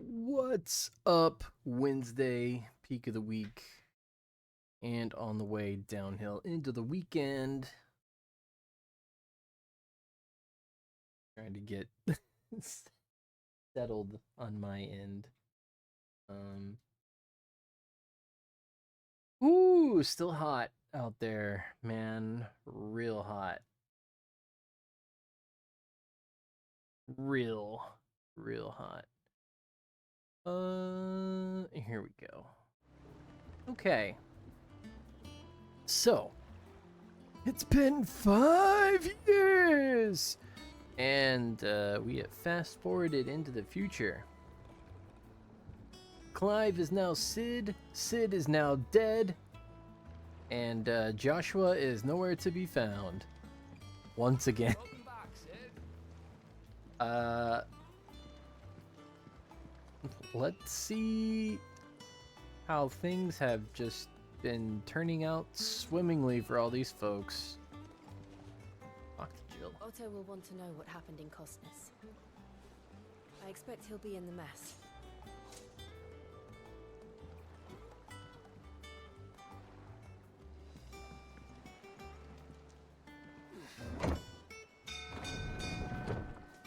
What's up? Wednesday, peak of the week, and on the way downhill into the weekend. Trying to get settled on my end. Ooh, still hot out there, man. Real hot. Real hot. Here we go. Okay. So, it's been 5 years! And we have fast forwarded into the future. Clive is now Sid, Sid is now dead, and Joshua is nowhere to be found. Once again. Welcome back, Sid. Let's see how things have just been turning out swimmingly for all these folks. Talk to Jill. Otto will want to know what happened in Costness. I expect he'll be in the mess.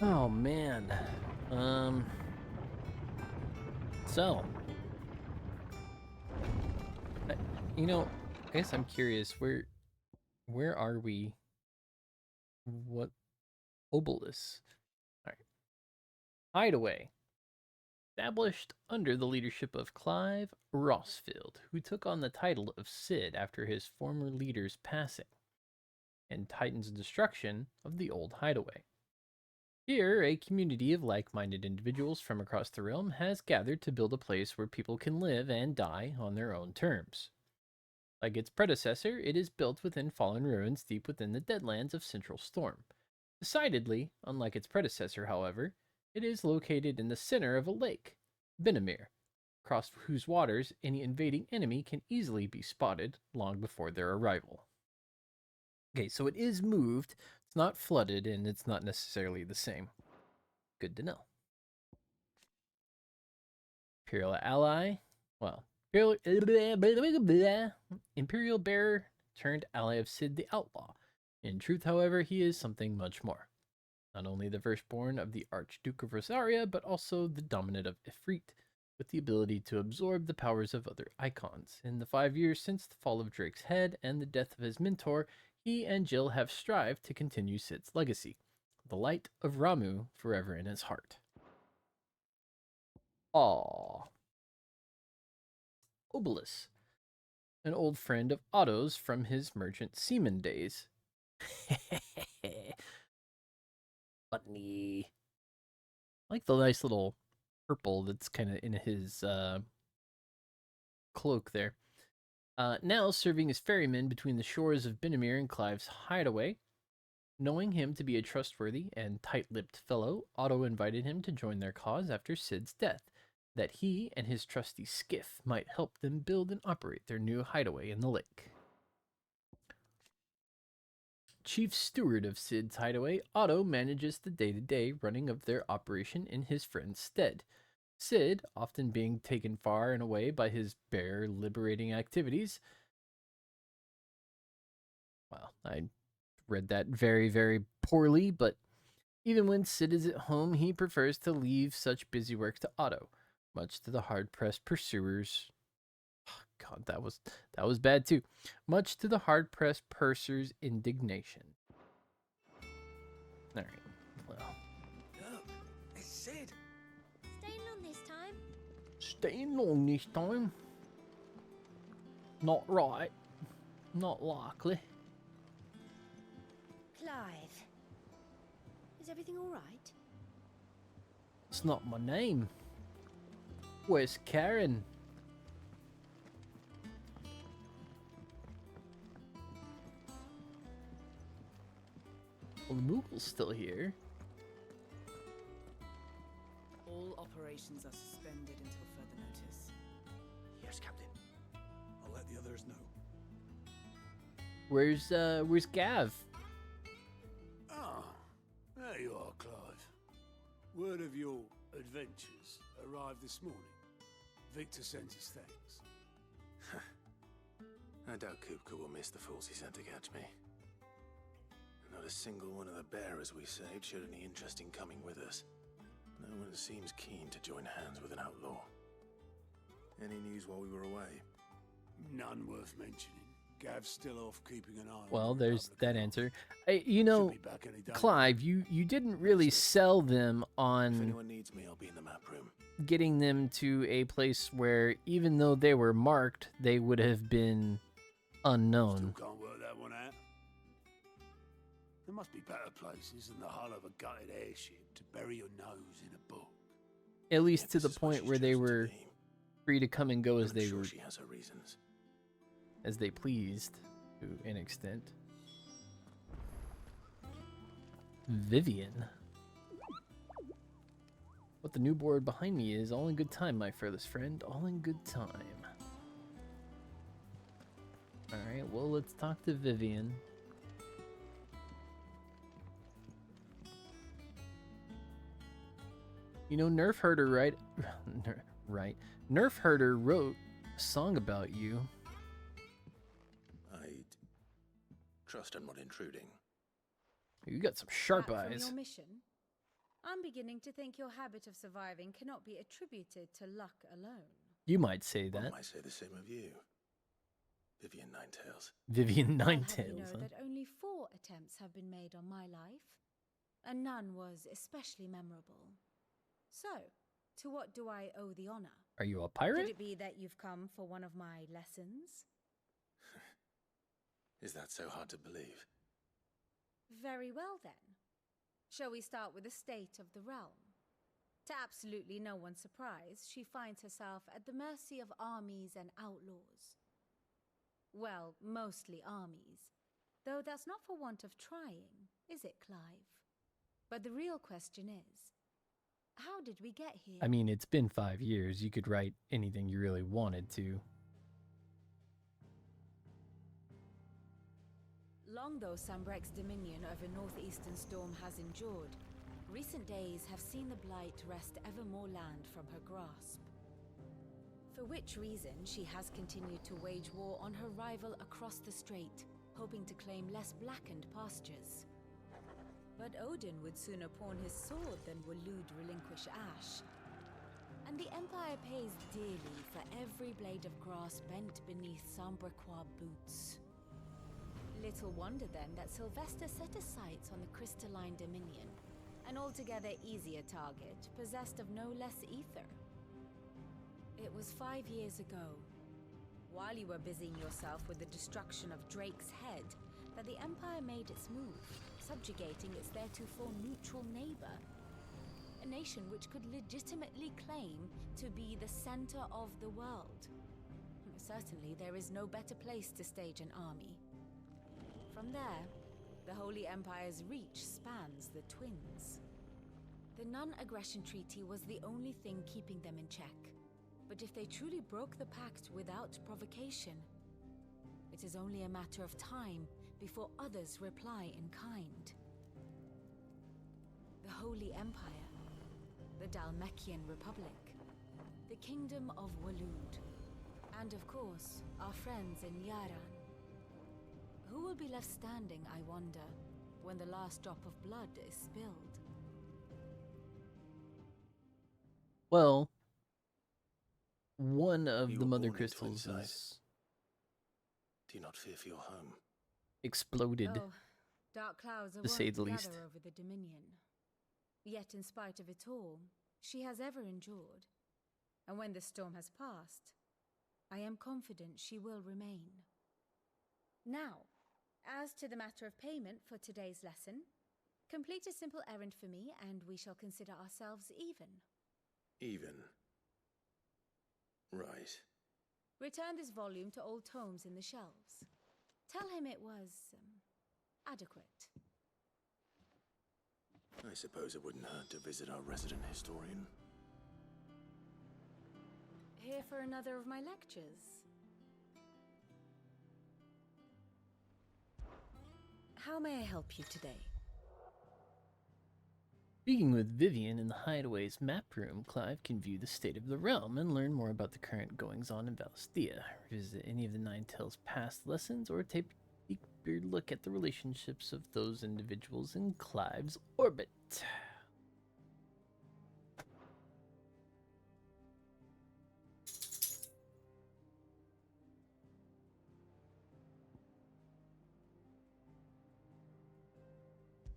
Oh man. So, I guess I'm curious, where are we? What Obelisk? All right. Hideaway. Established under the leadership of Clive Rossfield, who took on the title of Cid after his former leader's passing, and Titan's destruction of the old hideaway. Here, a community of like-minded individuals from across the realm has gathered to build a place where people can live and die on their own terms. Like its predecessor, it is built within fallen ruins deep within the Deadlands of Central Storm. Decidedly, unlike its predecessor, however, it is located in the center of a lake, Benamir, across whose waters any invading enemy can easily be spotted long before their arrival. Okay, so it is moved, it's not flooded, and it's not necessarily the same. Good to know. Imperial ally, well, Imperial bearer turned ally of Cid the Outlaw. In truth, however, he is something much more. Not only the firstborn of the Archduke of Rosaria, but also the dominant of Ifrit, with the ability to absorb the powers of other icons. In the 5 years since the fall of Drake's head and the death of his mentor, he and Jill have strived to continue Cid's legacy, the light of Ramu forever in his heart. Aww. Obelisk, an old friend of Otto's from his merchant seaman days. Funny. I like the nice little purple that's kind of in his cloak there. Now serving as ferryman between the shores of Benamir and Clive's hideaway. Knowing him to be a trustworthy and tight-lipped fellow, Otto invited him to join their cause after Cid's death, that he and his trusty skiff might help them build and operate their new hideaway in the lake. Chief steward of Cid's hideaway, Otto manages the day-to-day running of their operation in his friend's stead. Cid, often being taken far and away by his bear liberating activities. Well, I read that very, very poorly, but even when Cid is at home, he prefers to leave such busy work to Otto, much to the hard-pressed pursuers. Oh, God, that was bad too. Much to the hard-pressed purser's indignation. All right, well. Look, it's Sid. Staying long this time? Staying long this time? Not right. Not likely. Clive. Is everything all right? It's not my name. Where's Karen? Well, the Moogle's still here. All operations are suspended until further notice. Yes, Captain. I'll let the others know. Where's Gav? Ah, there you are, Clive. Word of your adventures arrived this morning. Victor sent his thanks. I doubt Kupka will miss the fools he sent to catch me. Not a single one of the bearers we saved showed any interest in coming with us. No one seems keen to join hands with an outlaw. Any news while we were away? None worth mentioning. Gav's still off keeping an eye on Well, the there's Republic. that answer. You Should know, be back any day. Clive, you didn't really sell them If on anyone needs me, I'll be in the map room. getting them to a place where, even though they were marked, they would have been unknown. Still can't work that one out. There must be better places than the hull of a gutted airship to bury your nose in a book. At least to If the this is what point she's where they chosen to were be, free to come and go as I'm they sure were, she has her reasons. as they pleased, to an extent. Vivian. What the new board behind me is, all in good time, my fearless friend. All in good time. Alright, well, let's talk to Vivian. You know, Nerf Herder, right? Right. Nerf Herder wrote a song about you. I'd trust I'm not intruding. You got some sharp Back from eyes. your mission? I'm beginning to think your habit of surviving cannot be attributed to luck alone. You might say One that. might say the same of you, Vivian Ninetails. Vivian I'll have you Ninetails, know huh? that only 4 attempts have been made on my life, and none was especially memorable. So, to what do I owe the honor? Are you a Could pirate? it be that you've come for one of my lessons? Is that so hard to believe? Very well then. Shall we start with the state of the realm? To absolutely no one's surprise, she finds herself at the mercy of armies and outlaws. Well, mostly armies. Though that's not for want of trying, is it, Clive? But the real question is, how did we get here? I mean, it's been 5 years. You could write anything you really wanted to. Long though Sambrek's dominion over northeastern Storm has endured, recent days have seen the Blight wrest ever more land from her grasp. For which reason she has continued to wage war on her rival across the strait, hoping to claim less blackened pastures. But Odin would sooner pawn his sword than Waloed relinquish Ash. And the Empire pays dearly for every blade of grass bent beneath Sambrequois boots. Little wonder then that Sylvester set his sights on the Crystalline Dominion, an altogether easier target, possessed of no less ether. It was 5 years ago, while you were busying yourself with the destruction of Drake's head, that the Empire made its move, subjugating its theretofore neutral neighbor, a nation which could legitimately claim to be the center of the world. Certainly, there is no better place to stage an army. From there, the Holy Empire's reach spans the Twins. The non-aggression treaty was the only thing keeping them in check. But if they truly broke the pact without provocation, it is only a matter of time before others reply in kind. The Holy Empire, the Dalmekian Republic, the Kingdom of Waloed, and of course, our friends in Yaran. Who will be left standing, I wonder, when the last drop of blood is spilled? Well, one of You the were mother born in crystals Twinside. is Do you not fear for your home? exploded. Oh, dark clouds are to say wont the to least. gather over the Dominion. Yet, in spite of it all, she has ever endured. And when the storm has passed, I am confident she will remain. Now, as to the matter of payment for today's lesson, complete a simple errand for me, and we shall consider ourselves even. Even. Right. Return this volume to old tomes in the shelves. Tell him it was adequate. I suppose it wouldn't hurt to visit our resident historian. Here for another of my lectures. How may I help you today? Speaking with Vivian in the Hideaway's map room, Clive can view the state of the realm and learn more about the current goings-on in Valisthea, revisit any of the Nine Tails' past lessons, or take a deeper look at the relationships of those individuals in Clive's orbit.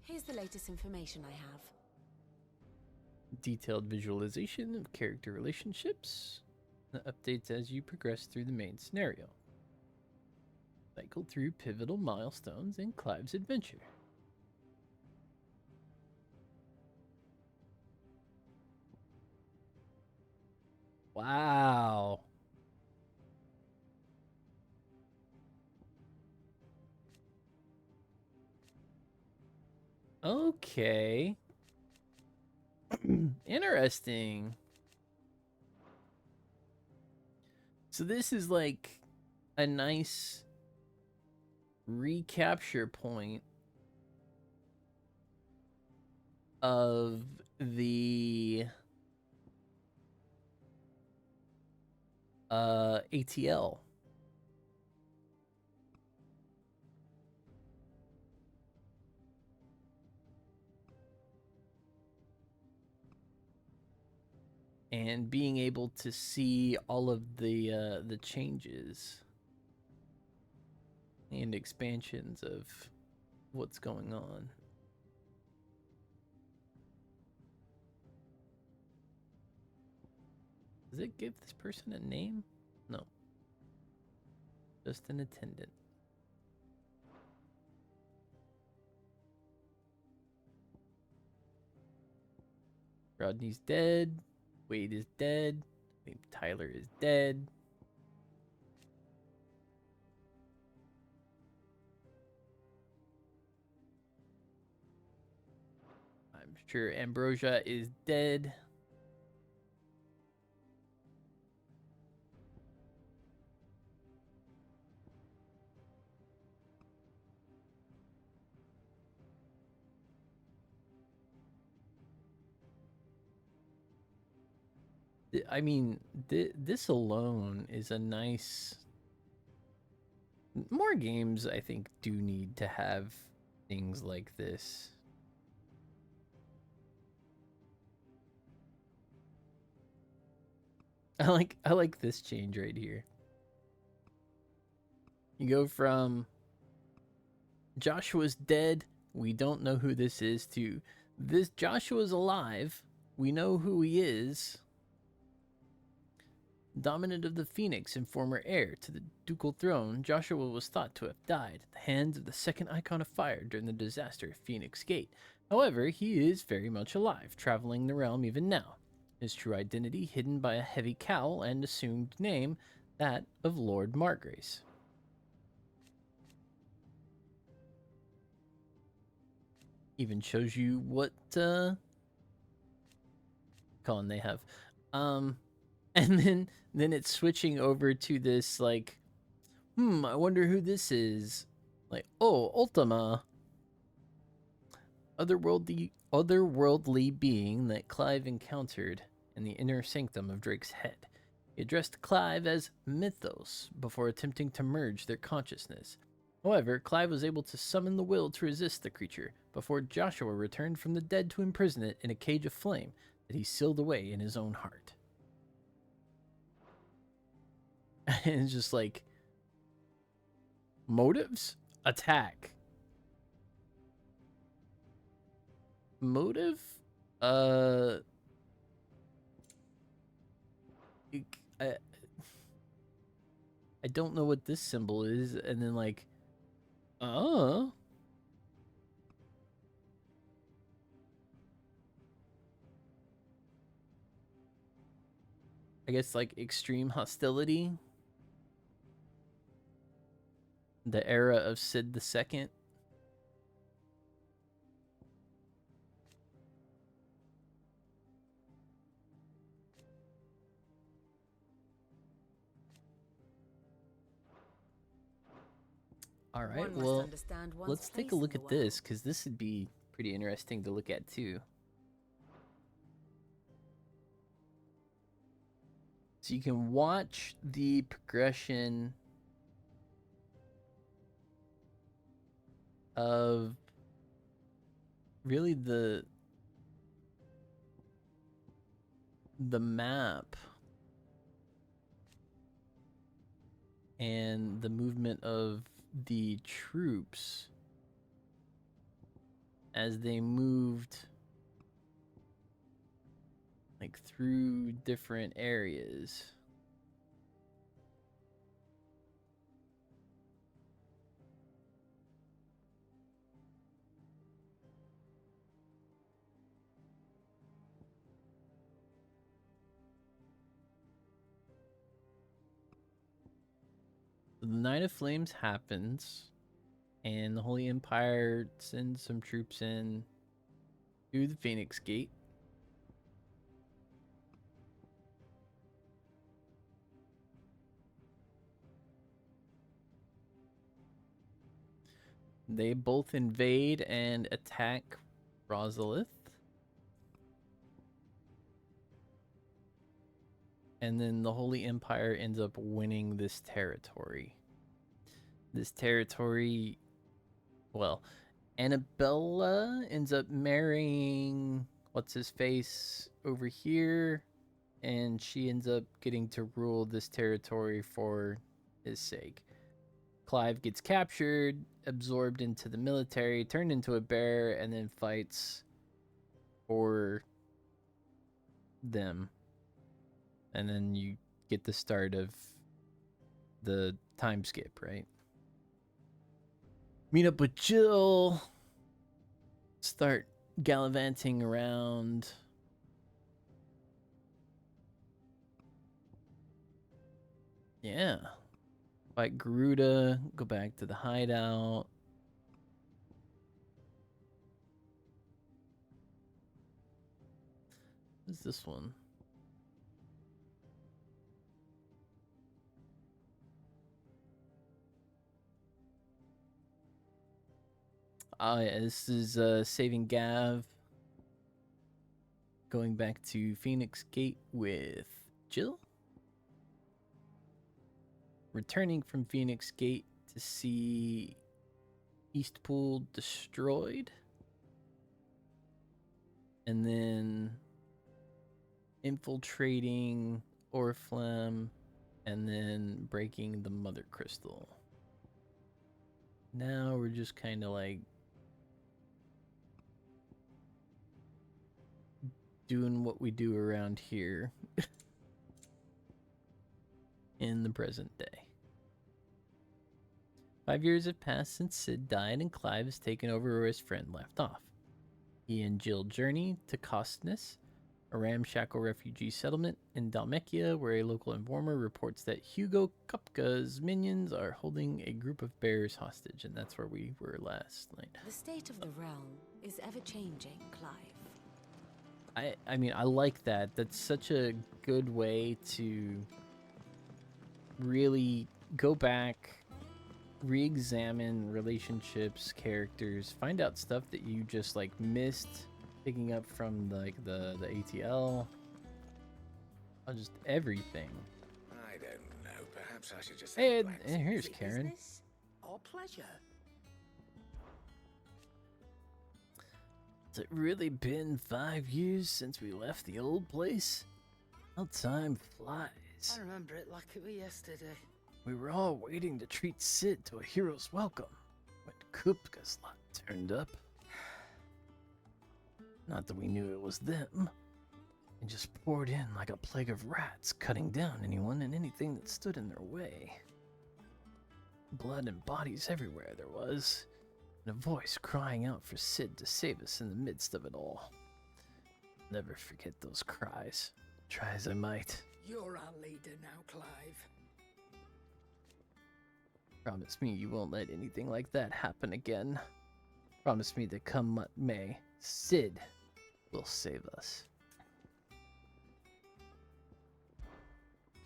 Here's the latest information I have. Detailed visualization of character relationships, the updates as you progress through the main scenario. Cycle through pivotal milestones in Clive's adventure. Wow. Okay. Interesting. So this is like a nice recapture point of the ATL. And being able to see all of the changes and expansions of what's going on. Does it give this person a name? No. Just an attendant. Rodney's dead. Wade is dead. I think Tyler is dead. I'm sure Ambrosia is dead. I mean, this alone is a nice. More games, I think, do need to have things like this. I like this change right here. You go from Joshua's dead, we don't know who this is, to this Joshua's alive, we know who he is. Dominant of the Phoenix and former heir to the ducal throne, Joshua was thought to have died at the hands of the second icon of fire during the disaster of Phoenix Gate. However, he is very much alive, traveling the realm even now. His true identity hidden by a heavy cowl and assumed name, that of Lord Margrace. Even shows you what con they have. And then it's switching over to this like, I wonder who this is. Like, oh, Ultima. Otherworldly being that Clive encountered in the inner sanctum of Drake's head. He addressed Clive as Mythos before attempting to merge their consciousness. However, Clive was able to summon the will to resist the creature before Joshua returned from the dead to imprison it in a cage of flame that he sealed away in his own heart. And it's just like, motives? Attack. Motive? I don't know what this symbol is, and then like, I guess like extreme hostility. The era of Sid II. All right, well, let's take a look at this, because this would be pretty interesting to look at too. So you can watch the progression of really the map and the movement of the troops as they moved like through different areas. The Night of Flames happens, and the Holy Empire sends some troops in to the Phoenix Gate. They both invade and attack Rosalith. And then the Holy Empire ends up winning this territory. This territory, well, Annabella ends up marrying what's his face over here, and she ends up getting to rule this territory for his sake. Clive gets captured, absorbed into the military, turned into a bear, and then fights for them. And then you get the start of the time skip, right? Meet up with Jill. Start gallivanting around. Yeah. Fight Garuda. Go back to the hideout. What's this one? Oh yeah, this is Saving Gav. Going back to Phoenix Gate with Jill. Returning from Phoenix Gate to see Eastpool destroyed. And then infiltrating Oriflamme and then breaking the Mother Crystal. Now we're just kind of like doing what we do around here in the present day. 5 years have passed since Sid died and Clive has taken over where his friend left off. He and Jill journey to Kostnes, a ramshackle refugee settlement in Dalmekia, where a local informer reports that Hugo Kupka's minions are holding a group of bears hostage, and that's where we were last night. The state of the realm is ever changing, Clive. I mean, I like that. That's such a good way to really go back, re-examine relationships, characters, find out stuff that you just like missed picking up from like the ATL, just everything. I don't know. Perhaps I should just. Hey, and here's Karen. Business? Our pleasure. Has it really been 5 years since we left the old place? How time flies. I remember it like it was yesterday. We were all waiting to treat Sid to a hero's welcome when Kupka's lot turned up. Not that we knew it was them. They just poured in like a plague of rats, cutting down anyone and anything that stood in their way. Blood and bodies everywhere there was, and a voice crying out for Sid to save us in the midst of it all. Never forget those cries, try as I might. You're our leader now, Clive. Promise me you won't let anything like that happen again. Promise me that come what may, Sid will save us.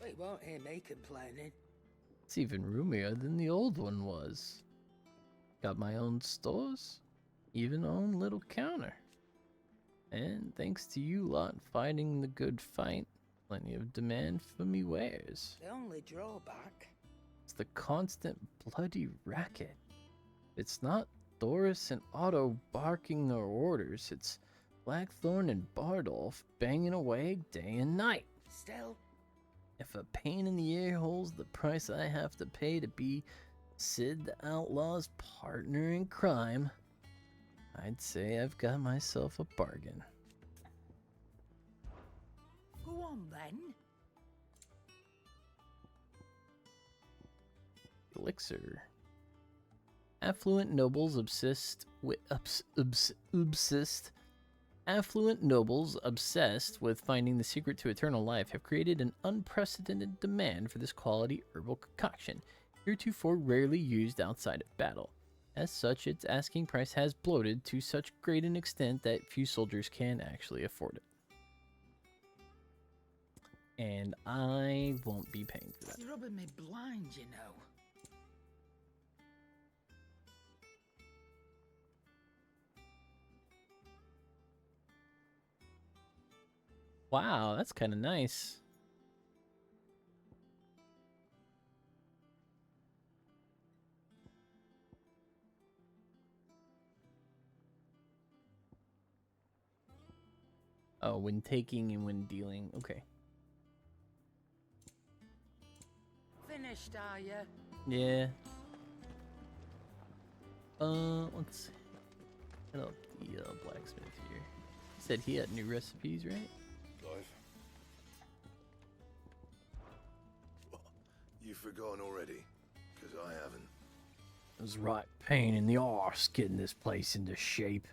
We won't hear me complaining. It's even roomier than the old one was. Got my own stores, even own little counter. And thanks to you lot fighting the good fight, Plenty of demand for me wares. The only drawback. It's the constant bloody racket. It's not Doris and Otto barking their orders. It's Blackthorn and Bardolph banging away day and night. Still, If a pain in the ear holds the price I have to pay to be Sid the Outlaw's partner in crime, I'd say I've got myself a bargain. go on then. Elixir. Affluent nobles obsessed with Affluent nobles obsessed with finding the secret to eternal life have created an unprecedented demand for this quality herbal concoction, heretofore rarely used outside of battle. As such, its asking price has bloated to such great an extent that few soldiers can actually afford it. And I won't be paying for that. It's rubbing me blind, you know. Wow, that's kind of nice. Oh, when taking and when dealing. Okay. Finished, are you? Yeah. Let's see. Hit up the blacksmith here. He said he had new recipes, right? Clive. What? You've forgotten already? Because I haven't. It was right pain in the arse getting this place into shape,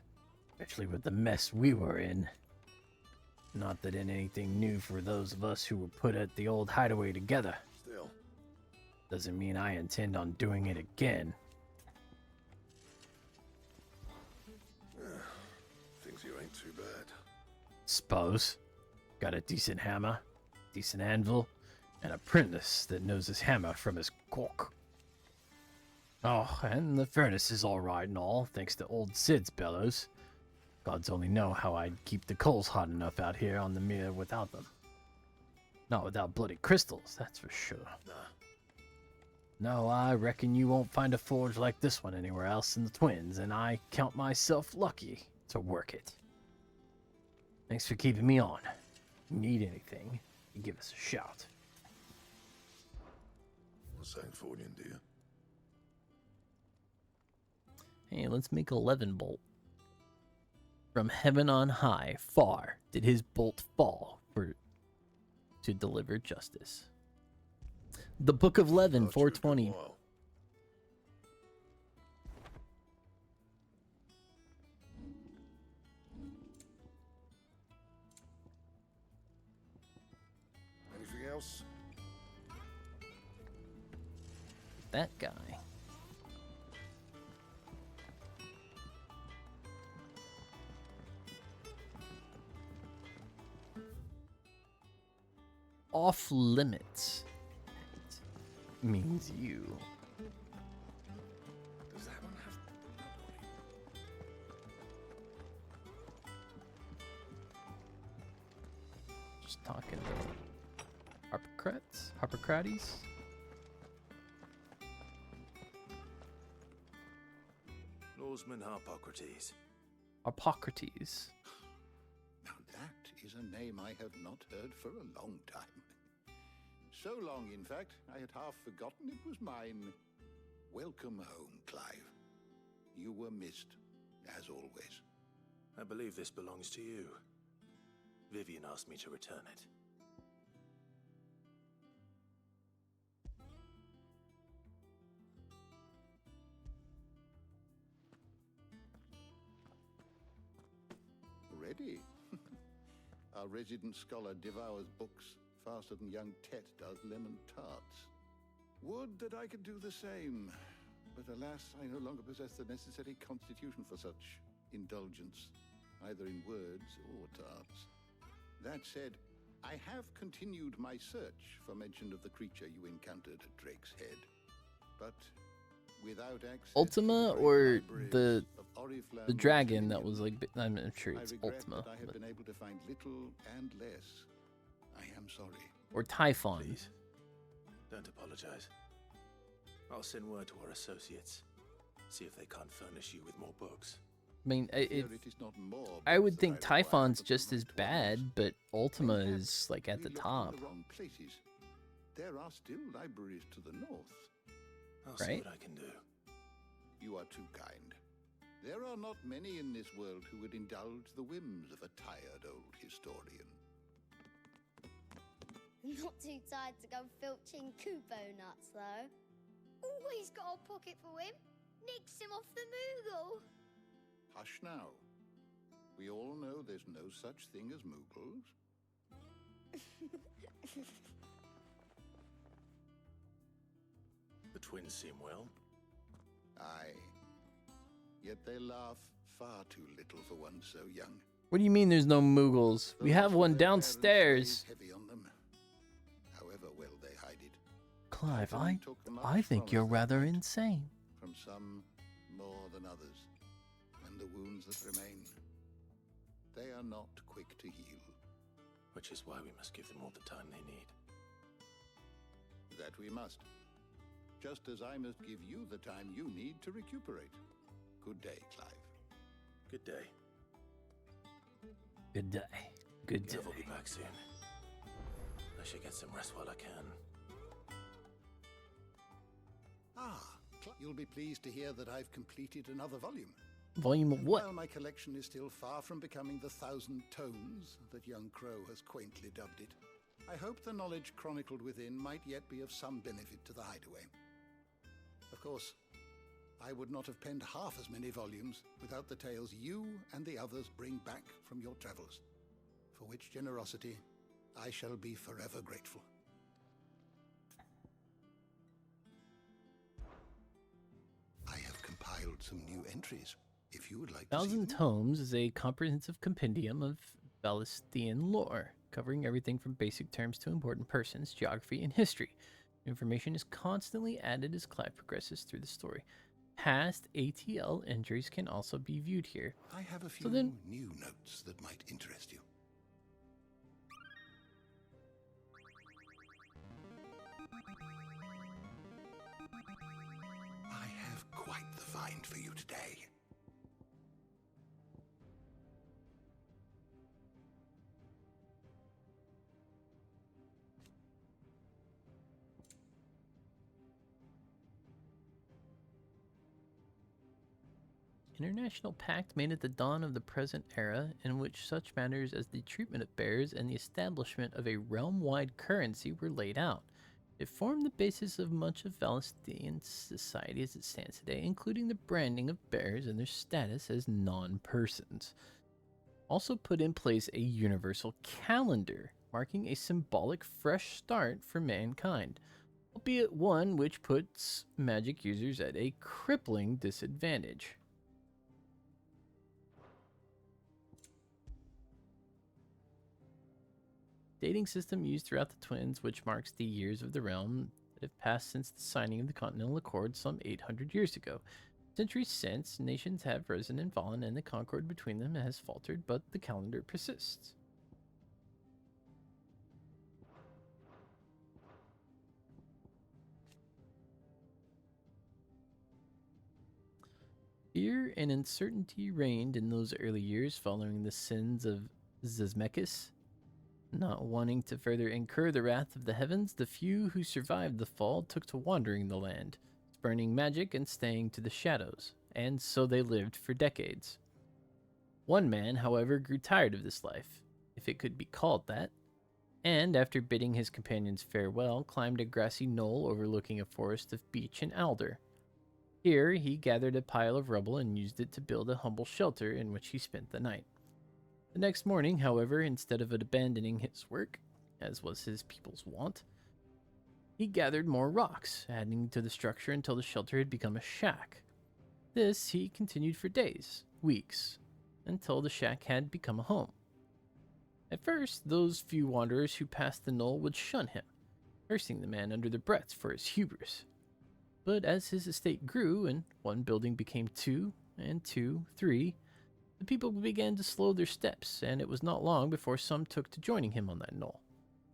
especially with the mess we were in. Not that in anything new for those of us who were put at the old hideaway together. Still. Doesn't mean I intend on doing it again. Things here ain't too bad. Suppose. Got a decent hammer, decent anvil, and an apprentice that knows his hammer from his cork. Oh, and the furnace is all right and all, thanks to old Sid's bellows. Gods only know how I'd keep the coals hot enough out here on the mere without them. Not without bloody crystals, that's for sure. Nah. No, I reckon you won't find a forge like this one anywhere else in the Twins, and I count myself lucky to work it. Thanks for keeping me on. If you need anything, you give us a shout. What's that for you, dear? Hey, let's make 11 bolt. From heaven on high, far did his bolt fall to deliver justice. The Book of Levin, 420. Anything else? That guy. Off limits means you. Does that one have Just talking to Harpocrates. Norseman Harpocrates. Harpocrates. Now that is a name I have not heard for a long time. So long, in fact, I had half forgotten it was mine. Welcome home, Clive. You were missed, as always. I believe this belongs to you. Vivian asked me to return it. Ready? Our resident scholar devours books faster than young Tet does lemon tarts. Would that I could do the same. But alas, I no longer possess the necessary constitution for such indulgence, either in words or tarts. That said, I have continued my search for mention of the creature you encountered at Drake's Head. But without access Ultima to the or great libraries of the Oriflamme dragon that Dominion, was like, I'm sure I it's regret Ultima. that I have But been able to find little and less I am sorry. Or Typhon. Please, don't apologize. I'll send word to our associates. See if they can't furnish you with more books. I mean, Fear it is not more I would books think that I require, Typhon's but the just as right ones. bad, but Ultima Mayhap is like at we the looked in top. the wrong places. There are still libraries to the north. I'll see Right? what I can do. You are too kind. There are not many in this world who would indulge the whims of a tired old historian. Not too tired to go filching Kupo nuts, though. Always got a pocket for him. Nicks him off the Moogle. Hush now. We all know there's no such thing as Moogles. The twins seem well. Aye. Yet they laugh far too little for one so young. What do you mean there's no Moogles? We The have loss of one their parents downstairs. weighs heavy on them. However well they hide it. Clive, Often took much I think from you're us that rather night. insane. From some more than others. And the wounds that remain, they are not quick to heal. Which is why we must give them all the time they need. That we must. Just as I must give you the time you need to recuperate. Good day, Clive. Good day. Good day. Good day. Kev will be back soon. I should get some rest while I can. You'll be pleased to hear that I've completed another volume. Volume of And what? while my collection is still far from becoming the 1,000 tomes that young Crow has quaintly dubbed it, I hope the knowledge chronicled within might yet be of some benefit to the Hideaway. Of course, I would not have penned half as many volumes without the tales you and the others bring back from your travels, for which generosity I shall be forever grateful. I have compiled some new entries, if you would like to see Thousand them. Tomes is a comprehensive compendium of Valistian lore, covering everything from basic terms to important persons, geography, and history. Information is constantly added as Clive progresses through the story. Past ATL entries can also be viewed here. I have a few So then- new notes that might interest you. I have quite the find for you today. International pact made at the dawn of the present era, in which such matters as the treatment of bears and the establishment of a realm-wide currency were laid out. It formed the basis of much of Valistian society as it stands today, including the branding of bears and their status as non-persons. Also put in place a universal calendar, marking a symbolic fresh start for mankind, albeit one which puts magic users at a crippling disadvantage. Dating system used throughout the twins, which marks the years of the realm that have passed since the signing of the Continental Accord some 800 years ago. Centuries since, nations have risen and fallen, and the concord between them has faltered, but the calendar persists. Fear and uncertainty reigned in those early years following the sins of Zizmekis. Not wanting to further incur the wrath of the heavens, the few who survived the fall took to wandering the land, spurning magic and staying to the shadows, and so they lived for decades. One man, however, grew tired of this life, if it could be called that, and after bidding his companions farewell, climbed a grassy knoll overlooking a forest of beech and alder. Here he gathered a pile of rubble and used it to build a humble shelter in which he spent the night. The next morning, however, instead of abandoning his work, as was his people's wont, he gathered more rocks, adding to the structure until the shelter had become a shack. This he continued for days, weeks, until the shack had become a home. At first, those few wanderers who passed the knoll would shun him, cursing the man under their breaths for his hubris. But as his estate grew and one building became two, and two, three, the people began to slow their steps, and it was not long before some took to joining him on that knoll.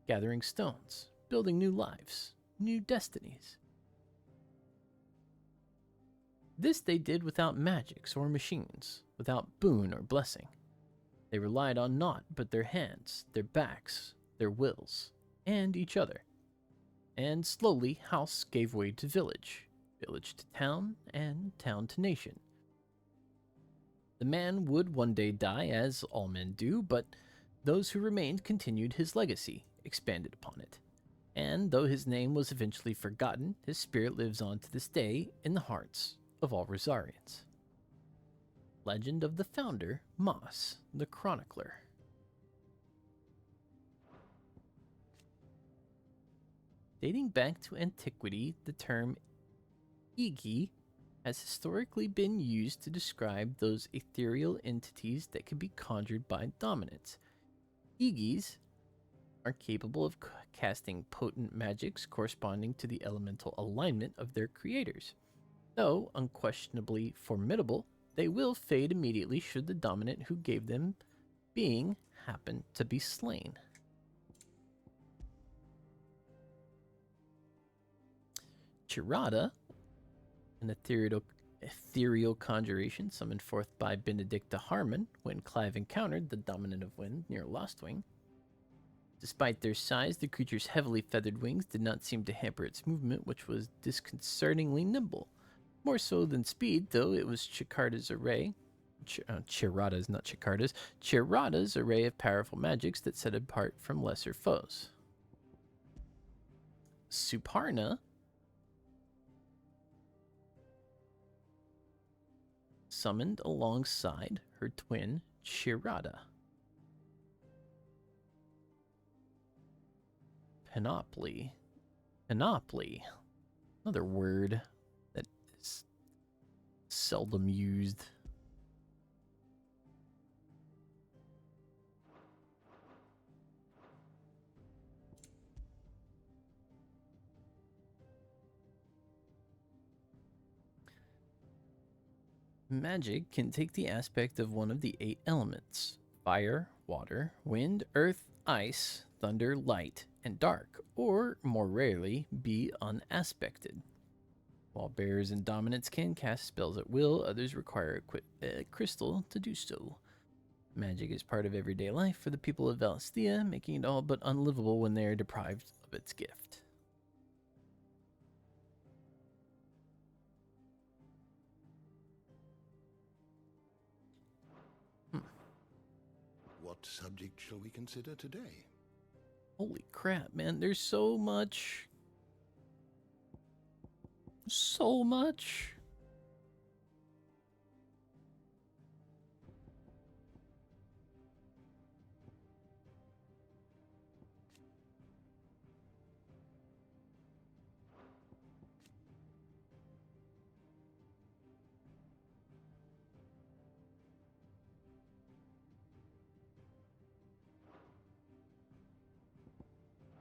gathering stones, building new lives, new destinies. This they did without magics or machines, without boon or blessing. They relied on naught but their hands, their backs, their wills, and each other. And slowly, house gave way to village, village to town, and town to nation. The man would one day die, as all men do, but those who remained continued his legacy, expanded upon it. And though his name was eventually forgotten, his spirit lives on to this day in the hearts of all Rosarians. Legend of the founder, Moss, the chronicler. Dating back to antiquity, the term Igi has historically been used to describe those ethereal entities that can be conjured by dominance. Igis are capable of casting potent magics corresponding to the elemental alignment of their creators. Though unquestionably formidable, they will fade immediately should the dominant who gave them being happen to be slain. Chirada, an ethereal conjuration summoned forth by Benedicta Harmon when Clive encountered the dominant of wind near Lostwing. Despite their size, the creature's heavily feathered wings did not seem to hamper its movement, which was disconcertingly nimble. More so than speed, though, it was Chirada's array. Chirada's, not Chikarda's. Chirada's array of powerful magics that set it apart from lesser foes. Suparna summoned alongside her twin, Chirada. Panoply. Another word that is seldom used. Magic can take the aspect of one of the 8 elements: fire, water, wind, earth, ice, thunder, light, and dark, or, more rarely, be unaspected. While bears and dominants can cast spells at will, others require a crystal to do so. Magic is part of everyday life for the people of Valisthea, making it all but unlivable when they are deprived of its gift. What subject shall we consider today? Holy crap, man. There's so much. So much.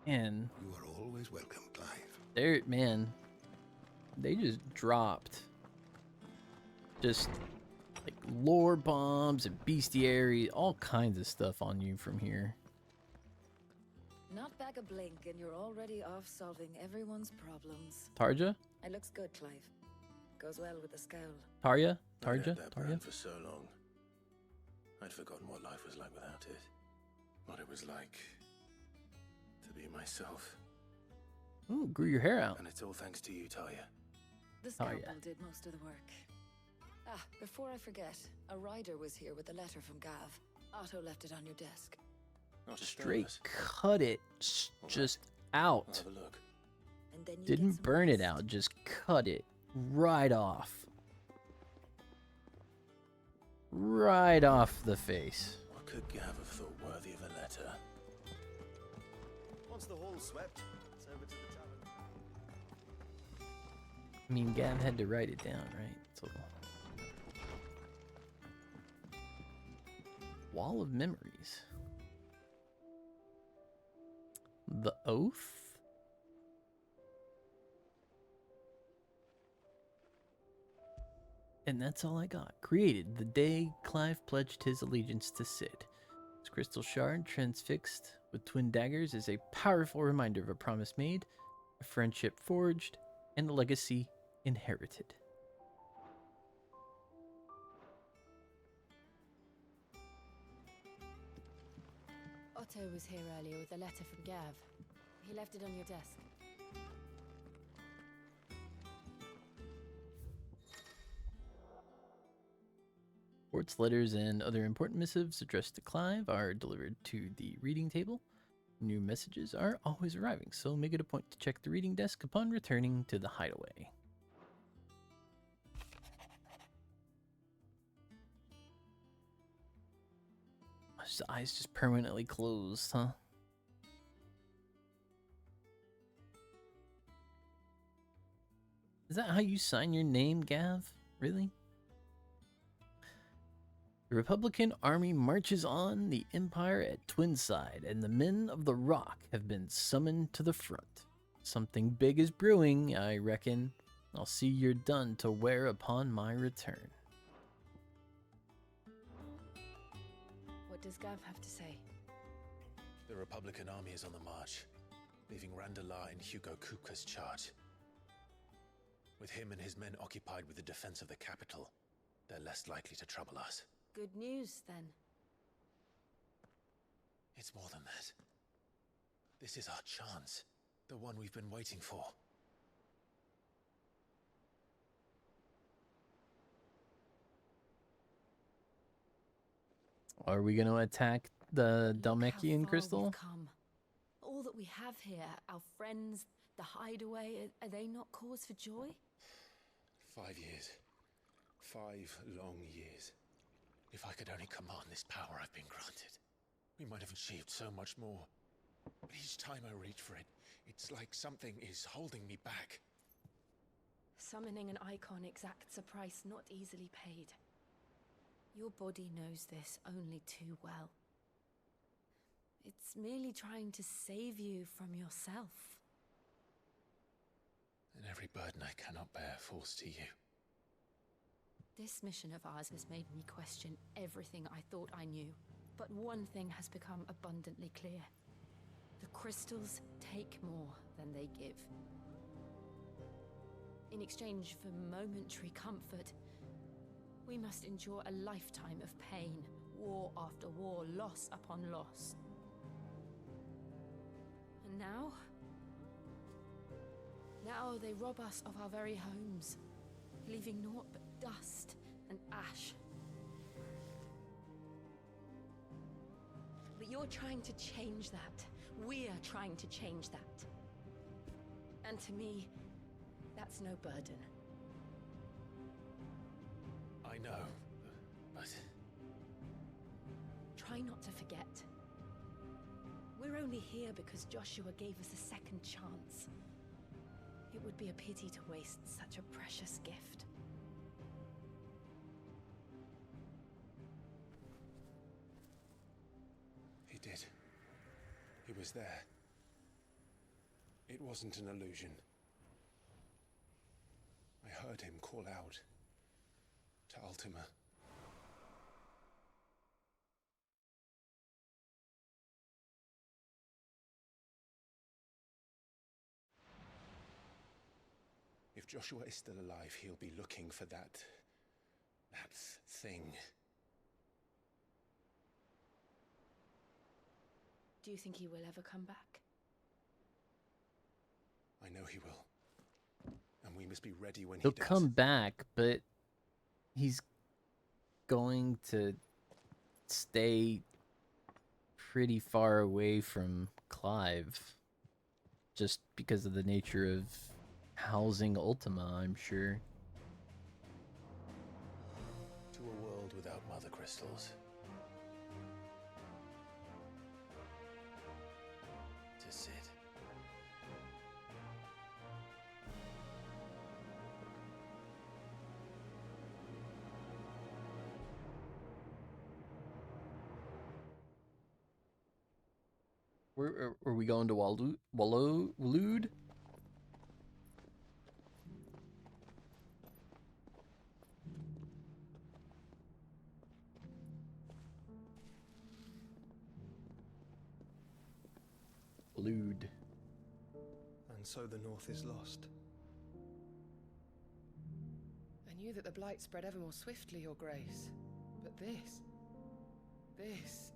Man, You are always welcome, Clive. they just dropped just like lore bombs and bestiary, all kinds of stuff on you from here. Not back a blink and you're already off solving everyone's problems. Tarja? It looks good, Clive. Goes well with the scowl. Tarja? I'd had Tarja? that Tarja? plan for so long. I'd forgotten what life was like without it. What it was like to be myself. Ooh, grew your hair out. And it's all thanks to you, Talia. The scalpel yeah. did most of the work. Ah, before I forget, a rider was here with a letter from Gav. Otto left it on your desk. Not to show Straight us. cut it just I'll out. have a look. And then you get Didn't some burn it rest. out, just cut it right off. Right off the face. What could Gav have thought worthy of a letter? Once the hall's swept, it's over to the tavern. I mean, Gav had to write it down, right? So, Wall of Memories. The Oath? And that's all I got. Created the day Clive pledged his allegiance to Cid. His crystal shard transfixed with twin daggers is a powerful reminder of a promise made, a friendship forged, and a legacy inherited. Otto was here earlier with a letter from Gav. He left it on your desk. Fort's letters and other important missives addressed to Clive are delivered to the reading table. New messages are always arriving, so make it a point to check the reading desk upon returning to the hideaway. His eyes just permanently closed, huh? Is that how you sign your name, Gav? Really? The Republican army marches on the Empire at Twinside, and the men of the Rock have been summoned to the front. Something big is brewing, I reckon. I'll see you're done to wear upon my return. What does Gav have to say? The Republican army is on the march, leaving Randalar in Hugo Kupka's charge. With him and his men occupied with the defense of the capital, they're less likely to trouble us. Good news, then. It's more than that. This is our chance, the one we've been waiting for. Are we going to attack the Look how Dalmekian far crystal? we've come. All that we have here, our friends, the hideaway, are they not cause for joy? 5 years. 5 long years. If I could only command this power I've been granted, we might have achieved so much more. But each time I reach for it, it's like something is holding me back. Summoning an icon exacts a price not easily paid. Your body knows this only too well. It's merely trying to save you from yourself. And every burden I cannot bear falls to you. This mission of ours has made me question everything I thought I knew. But one thing has become abundantly clear. The crystals take more than they give. In exchange for momentary comfort, we must endure a lifetime of pain, war after war, loss upon loss. And now they rob us of our very homes, leaving naught but dust and ash. But you're trying to change that. We're trying to change that. And to me, that's no burden. I know, but... Try not to forget. We're only here because Joshua gave us a second chance. It would be a pity to waste such a precious gift. He did. He was there. It wasn't an illusion. I heard him call out to Ultima. If Joshua is still alive, he'll be looking for that thing. Do you think he will ever come back? I know he will. And we must be ready when He'll he does. come back, but he's going to stay pretty far away from Clive. Just because of the nature of housing Ultima, I'm sure. To a world without mother crystals. To Sid. Where are we going to Waloed? so the North is lost. I knew that the Blight spread ever more swiftly, Your Grace. But this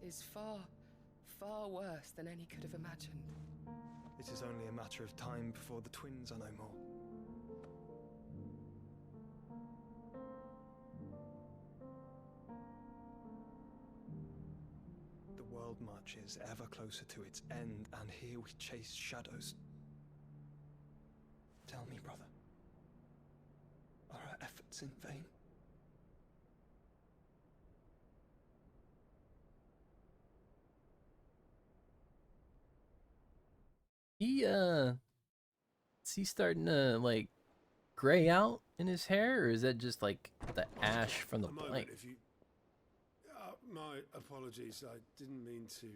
is far, far worse than any could have imagined. It is only a matter of time before the twins are no more. The world marches ever closer to its end, and here we chase shadows. Tell me, brother, are our efforts in vain? Is he starting to like gray out in his hair, or is that just like the ash from the A moment, blank? if you... my apologies, I didn't mean to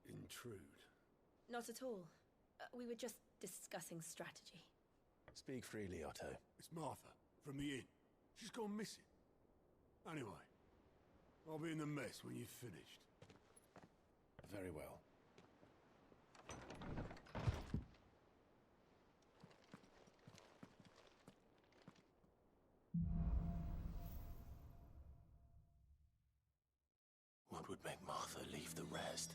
intrude. Not at all. We were just discussing strategy. Speak freely, Otto. It's Martha, from the inn. She's gone missing. Anyway, I'll be in the mess when you've finished. Very well. What would make Martha leave the rest?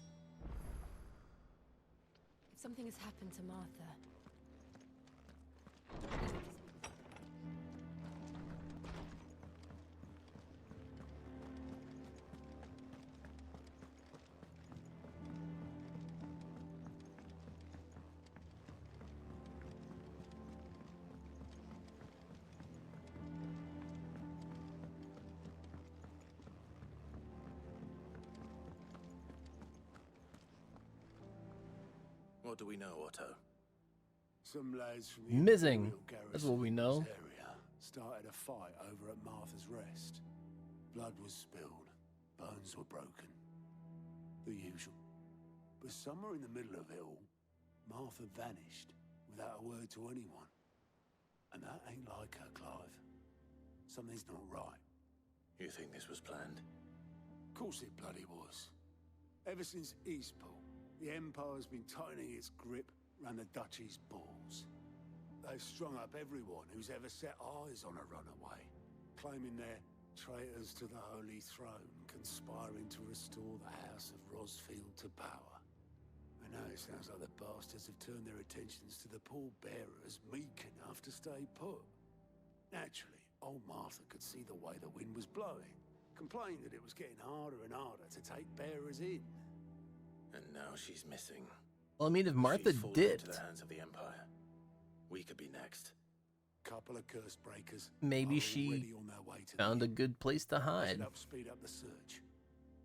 If something has happened to Martha... What do we know, Otto? Some lads from the Missing. Imperial That's what we garrison in know. this area started a fight over at Martha's Rest. Blood was spilled, bones were broken. The usual. But somewhere in the middle of it all, Martha vanished without a word to anyone. And that ain't like her, Clive. Something's not right. You think this was planned? Of course it bloody was. Ever since Eastport, the Empire's been tightening its grip round the Duchy's balls. They've strung up everyone who's ever set eyes on a runaway, claiming they're traitors to the Holy Throne, conspiring to restore the House of Rosfield to power. And now it sounds like the bastards have turned their attentions to the pallbearers meek enough to stay put. Naturally, old Martha could see the way the wind was blowing, complained that it was getting harder and harder to take bearers in. And now she's missing. Well, I mean, if Martha She's fallen dipped, into the hands of the Empire. We could be next. Couple of curse breakers. maybe are she already on their way to found the a good place to inn. hide. Should help speed up the search.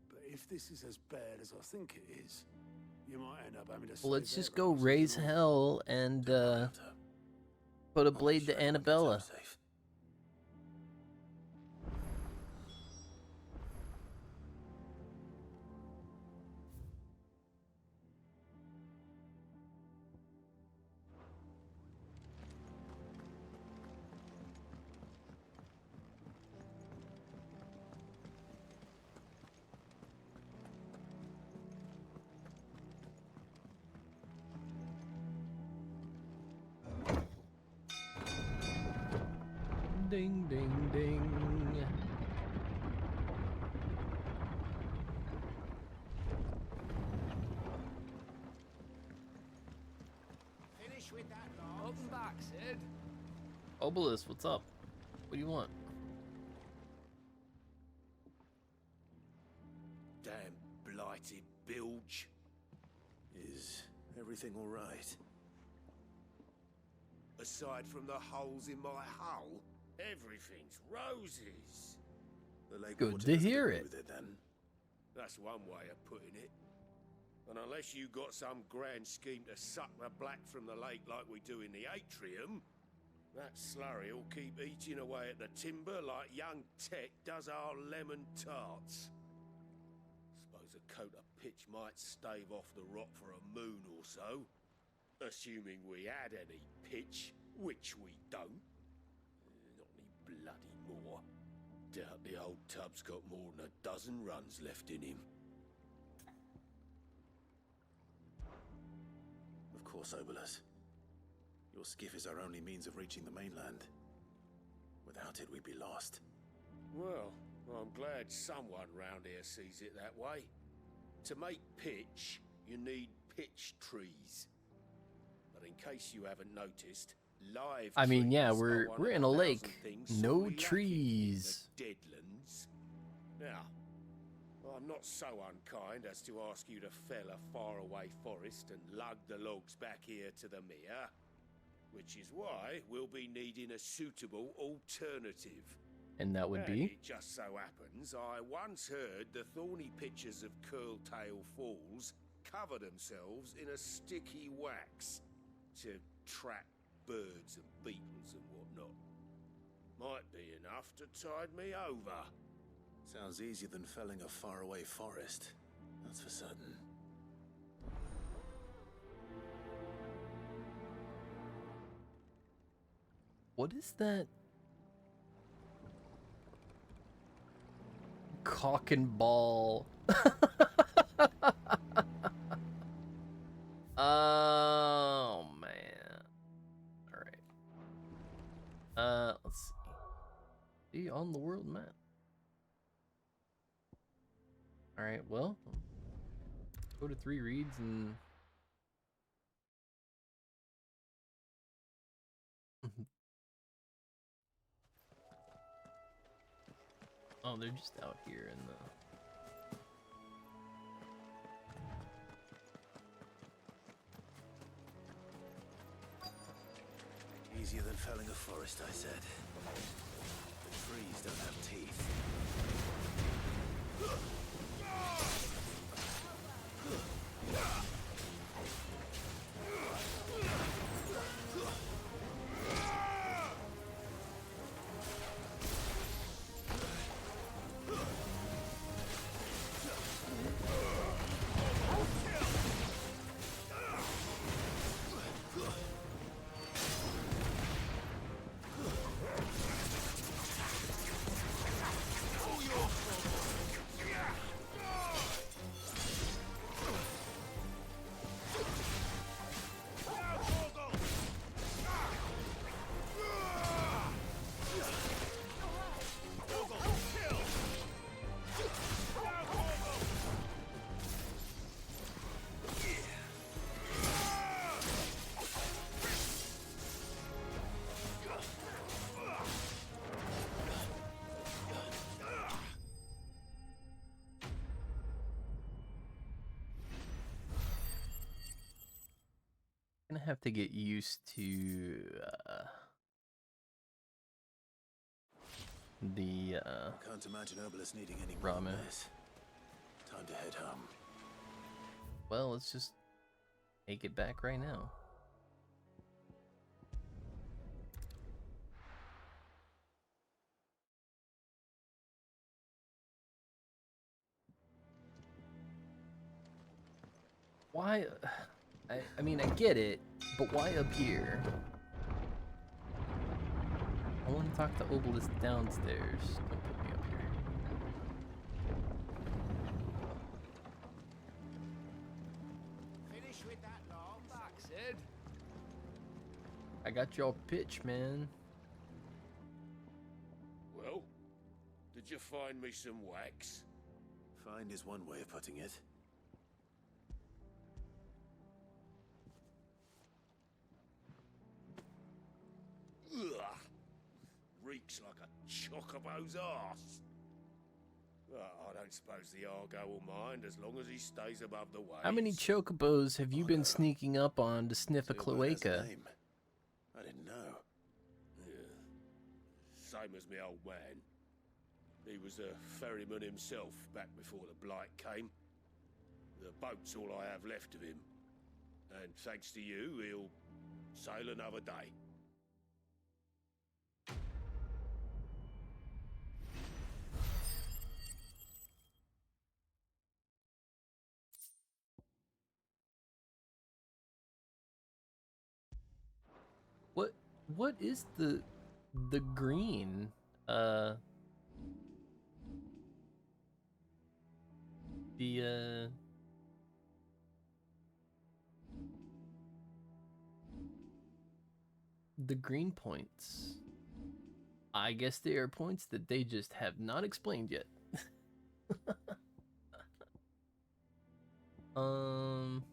But if this is as bad as I think it is, you might end up having to. Well, let's save just their go horses raise and all. hell and Don't worry, Otto. put a I'll be blade sure to everyone gets Annabella. home safe. Ding, ding, ding. Finish with that, Welcome back, Sid. Obelisk, what's up? What do you want? Damn blighted bilge. Is everything all right? Aside from the holes in my hull, everything's roses. The lake Good water to doesn't hear agree it. with it then. That's one way of putting it. And unless you got some grand scheme to suck the black from the lake like we do in the atrium, that slurry'll keep eating away at the timber like young Tech does our lemon tarts. Suppose a coat of pitch might stave off the rot for a moon or so. Assuming we had any pitch, which we don't. Not any bloody more. Doubt the old tub's got more than a dozen runs left in him. Of course, Obelisk. Your skiff is our only means of reaching the mainland. Without it, we'd be lost. Well, I'm glad someone round here sees it that way. To make pitch, you need pitch trees. But in case you haven't noticed, live I mean, yeah, trees are we're one in of a the lake. 1,000 things No sorely lacking in trees. the Deadlands. Now, I'm not so unkind as to ask you to fell a faraway forest and lug the logs back here to the mere, which is why we'll be needing a suitable alternative. And that would be? It just so happens I once heard the thorny pitchers of Curltail Falls cover themselves in a sticky wax to trap birds and beetles and whatnot. Might be enough to tide me over. Sounds easier than felling a faraway forest. That's for certain. What is that? Cock and ball. Oh man. Alright. Let's see. See on the world map. Alright, well. Go to 3 reads and oh, they're just out here in the Easier than felling a forest, I said. The trees don't have teeth. gonna have to get used to the Can't imagine Obelisk needing any more ramen. than this. Time to head home. Well, let's just make it back right now. Why? I mean, I get it, but why up here? I want to talk to Obelisk downstairs. Don't put me up here. Finish with that long back, Sid. I got your pitch, man. Well, did you find me some wax? Find is one way of putting it. Ugh. Reeks like a chocobo's arse. I don't suppose the Argo will mind as long as he stays above the waves. How many chocobos have you been sneaking up on to sniff a cloaca? I didn't know. Yeah. Same as me old man. He was a ferryman himself back before the blight came. The boat's all I have left of him. And thanks to you, he'll sail another day. What is the green? the green points. I guess they are points that they just have not explained yet. um...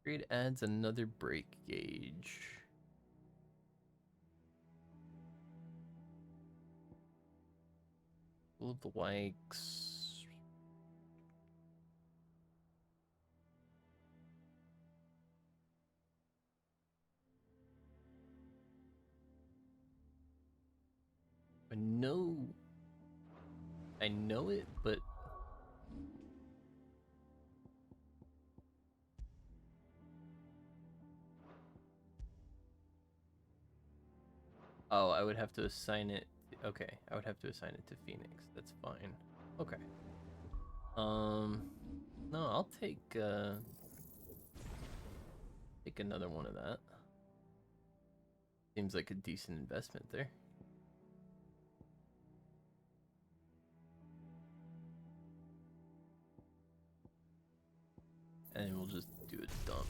Grade adds another break gauge. All of the likes. I know it, but oh, I would have to assign it. Okay, I would have to assign it to Phoenix. That's fine. Okay. No, I'll take another one of that. Seems like a decent investment there. And we'll just do a dump.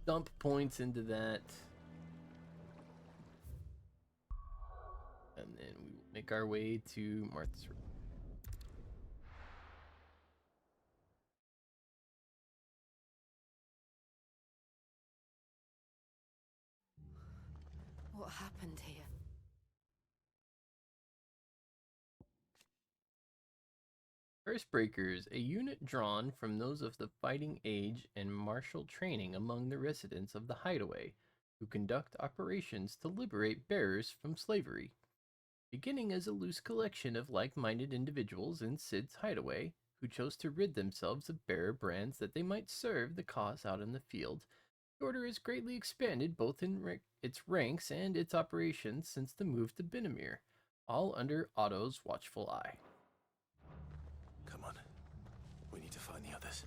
Dump points into that. And then we will make our way to Martha's room. What happened here? Curse-breakers, a unit drawn from those of the fighting age and martial training among the residents of the Hideaway, who conduct operations to liberate bearers from slavery. Beginning as a loose collection of like-minded individuals in Sid's Hideaway, who chose to rid themselves of bearer brands that they might serve the cause out in the field, the order has greatly expanded both in its ranks and its operations since the move to Binamir, all under Otto's watchful eye. Come on. We need to find the others.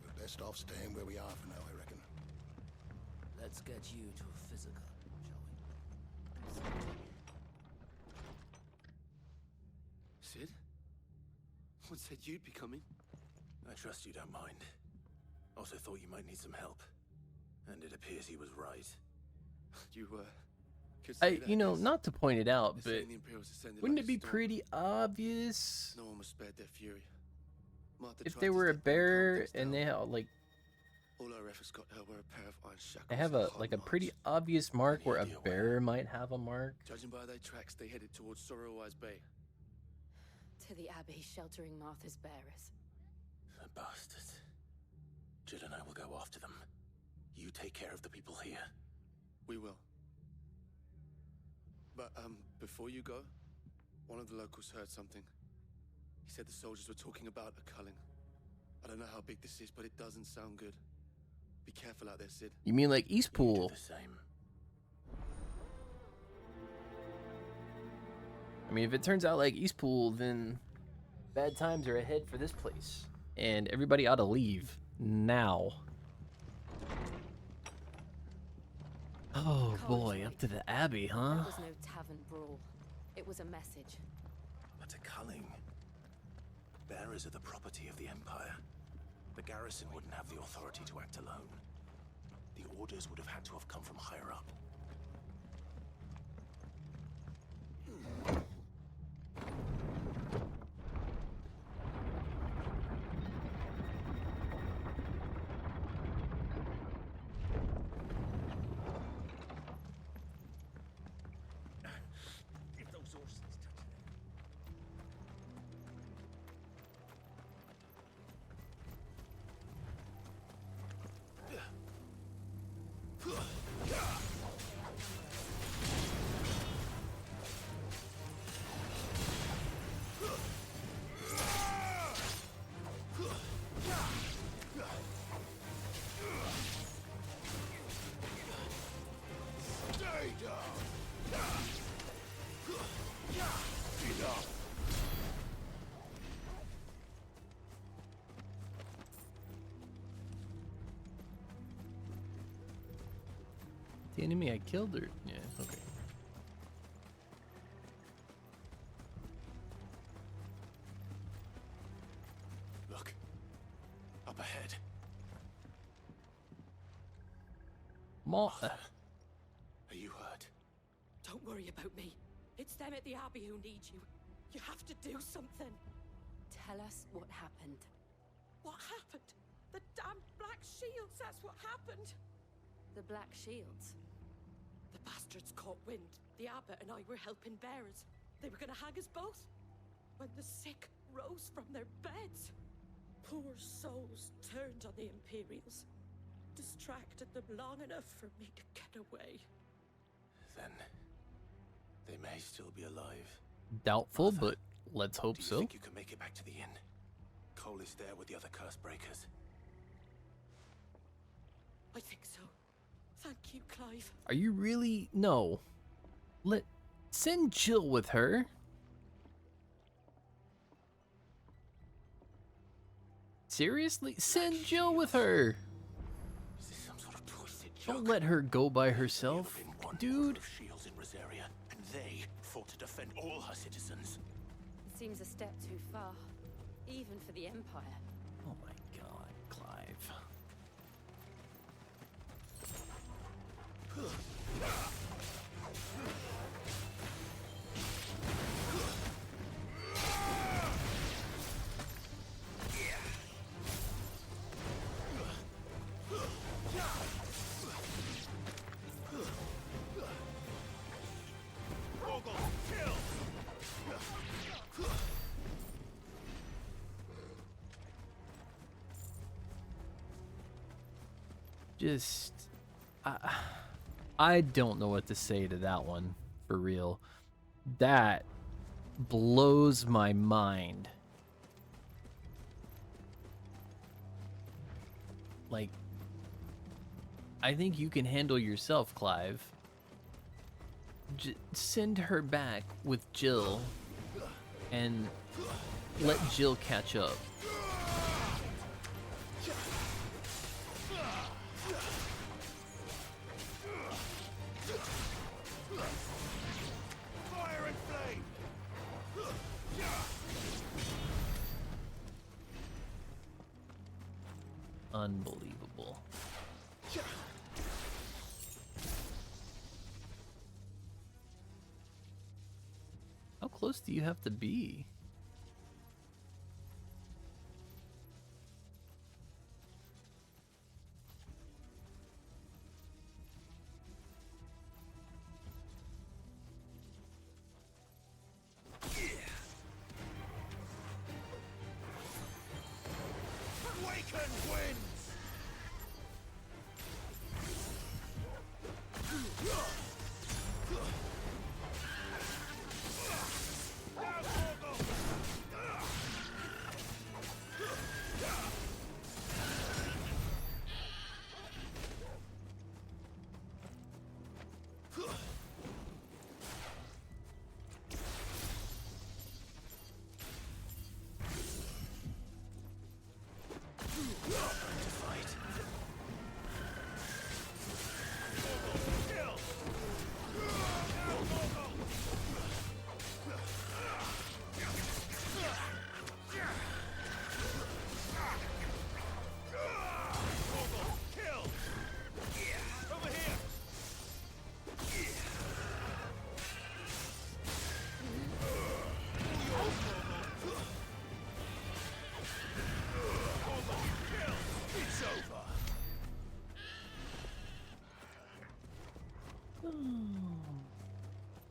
We're best off staying where we are for now, I reckon. Let's get you to a physical, shall we? Sid? What said you'd be coming? I trust you don't mind. Also thought you might need some help. And it appears he was right. You, could say that, You know, yes. not to point it out, They're but saying the Imperials descended wouldn't like it be a storm. pretty obvious No one was spared their fury. Martha if tried they to were a step in and calm bear things and down. they have like All our efforts got her were a pair of iron shackles. they have and a hard like a march. pretty obvious mark where a bear might have a mark? Judging by their tracks, they headed towards Sorrowwise Bay. To the Abbey sheltering Martha's bearers. The bastards. Jill and I will go after them. You take care of the people here. We will. But, before you go, one of the locals heard something. He said the soldiers were talking about a culling. I don't know how big this is, but it doesn't sound good. Be careful out there, Sid. You mean like Eastpool? The same. I mean, if it turns out like Eastpool, then bad times are ahead for this place. And everybody ought to leave now. Oh boy, up to the Abbey, huh? That was no tavern brawl. It was a message. But a culling. Bearers are the property of the Empire. The garrison wouldn't have the authority to act alone. The orders would have had to have come from higher up. If those horses touch The enemy I killed, or yeah, okay. Look, up ahead. Are you hurt? Don't worry about me. It's them at the Abbey who need you. You have to do something. Tell us what happened. What happened? The damn Black Shields, that's what happened. The Black Shields? The bastards caught wind. The abbot and I were helping bearers. They were gonna hang us both. When the sick rose from their beds. Poor souls turned on the Imperials. Distracted them long enough for me to get away. Then they may still be alive. Doubtful, but let's hope Do you so. think you can make it back to the inn? Cole is there with the other curse breakers. I think so. Thank you, Clive. Are you really? No. Send Jill with her. Seriously? Send Jill with her. Is this some sort of twisted joke? Don't let her go by herself, dude. Shields in Rosaria, and they fought to defend all her citizens. Seems a step too far, even for the Empire. Oh my god, Clive. Just, I don't know what to say to that one, for real. That blows my mind. Like, I think you can handle yourself, Clive. Send her back with Jill and let Jill catch up. Fire and flame! Unbelievable. How close do you have to be? Awaken winds!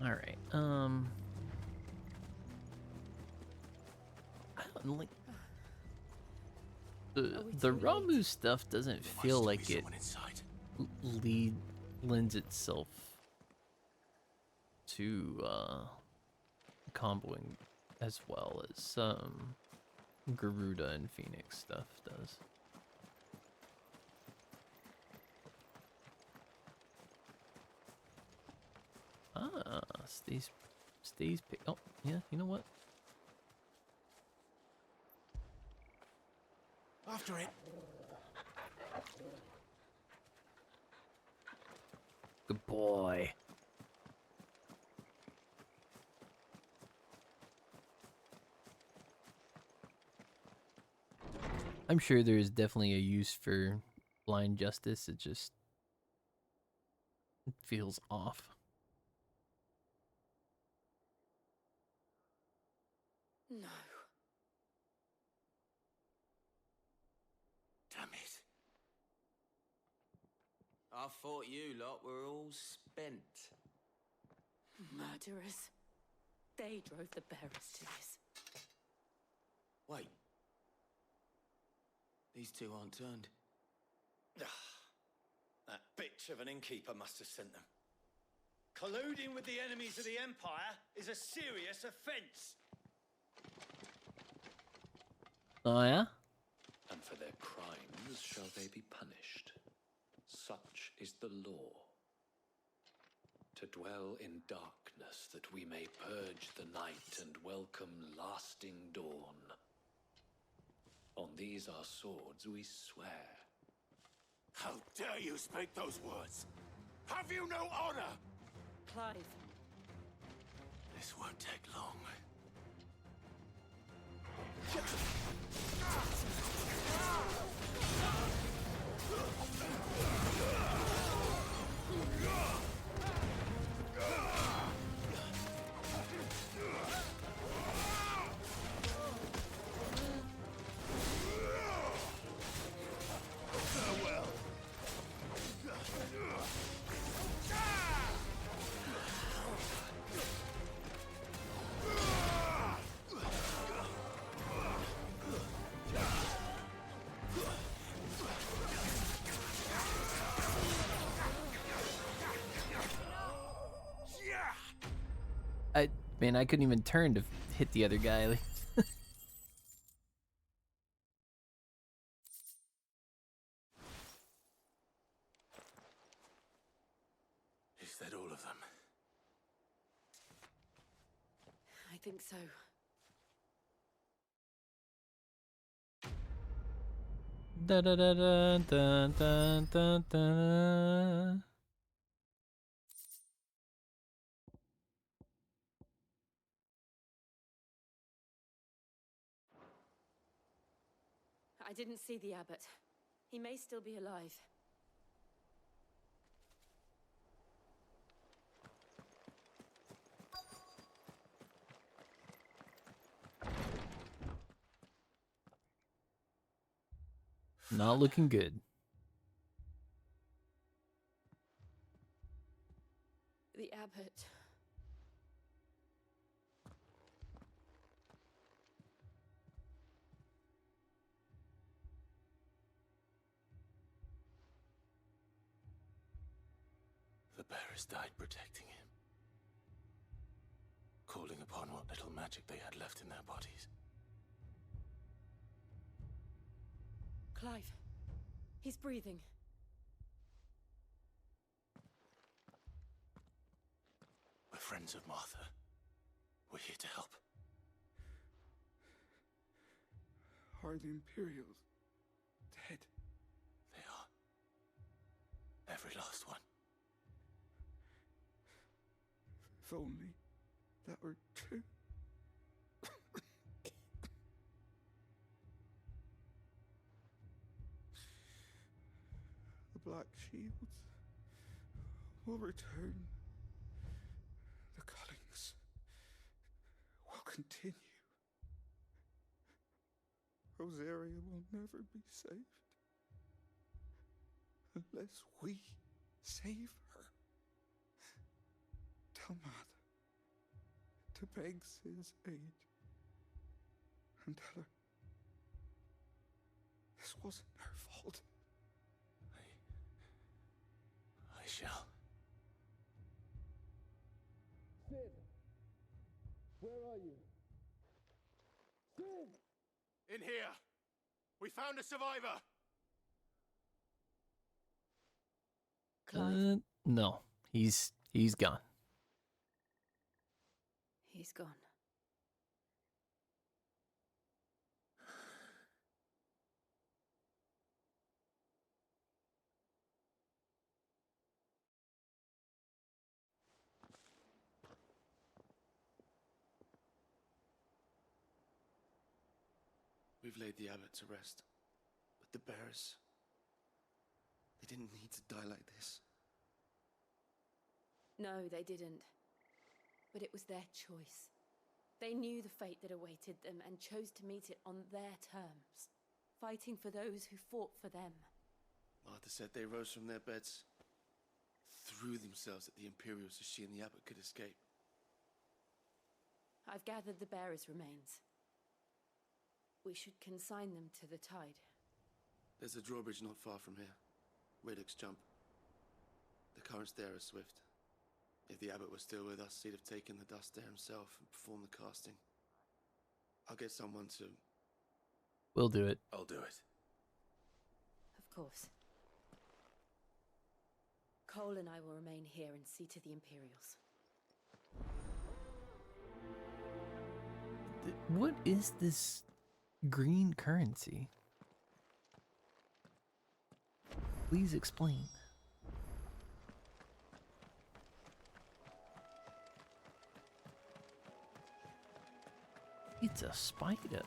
All right. I don't like the Ramu stuff. Doesn't feel like it lends itself to comboing as well as Garuda and Phoenix stuff does. Ah, stays oh, yeah, you know what? After it. boy. I'm sure there is definitely a use for blind justice. It just feels off. No. Damn it. I thought you lot were all spent. Murderers. They drove the bearers to this. Wait. These two aren't turned. That bitch of an innkeeper must have sent them. Colluding with the enemies of the Empire is a serious offence. Oh, yeah? And for their crimes shall they be punished. Such is the law. To dwell in darkness that we may purge the night and welcome lasting dawn. On these our swords we swear. How dare you speak those words? Have you no honor? Clive. This won't take long. Man, I couldn't even turn to hit the other guy. Like, Is that all of them? I think so. da da da da da da da da. I didn't see the abbot. He may still be alive. Not looking good. The abbot. The bearers died protecting him. Calling upon what little magic they had left in their bodies. Clive. He's breathing. We're friends of Martha. We're here to help. Are the Imperials dead? They are. Every last one. If only that were true. The Black Shields will return. The cullings will continue. Rosaria will never be saved unless we save her. Tell Mother to beg Cid's aid and tell her this wasn't her fault. I shall. Cid! Where are you? Cid! In here! We found a survivor! No, he's gone. He's gone. We've laid the abbot to rest. But the bearers... they didn't need to die like this. No, they didn't. But it was their choice. They knew the fate that awaited them and chose to meet it on their terms, fighting for those who fought for them. Martha said they rose from their beds, threw themselves at the Imperials so she and the abbot could escape. I've gathered the bearers' remains. We should consign them to the tide. There's a drawbridge not far from here. Radix jump. The currents there are swift. If the abbot was still with us, he'd have taken the dust there himself and performed the casting. I'll get someone to... We'll do it. I'll do it. Of course. Cole and I will remain here and see to the Imperials. What is this green currency? Please explain. It's a spider.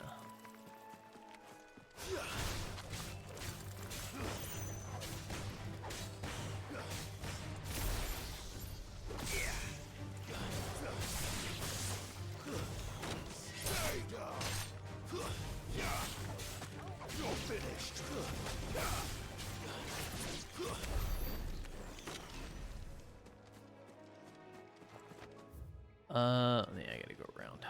You're finished. Yeah, I gotta go around.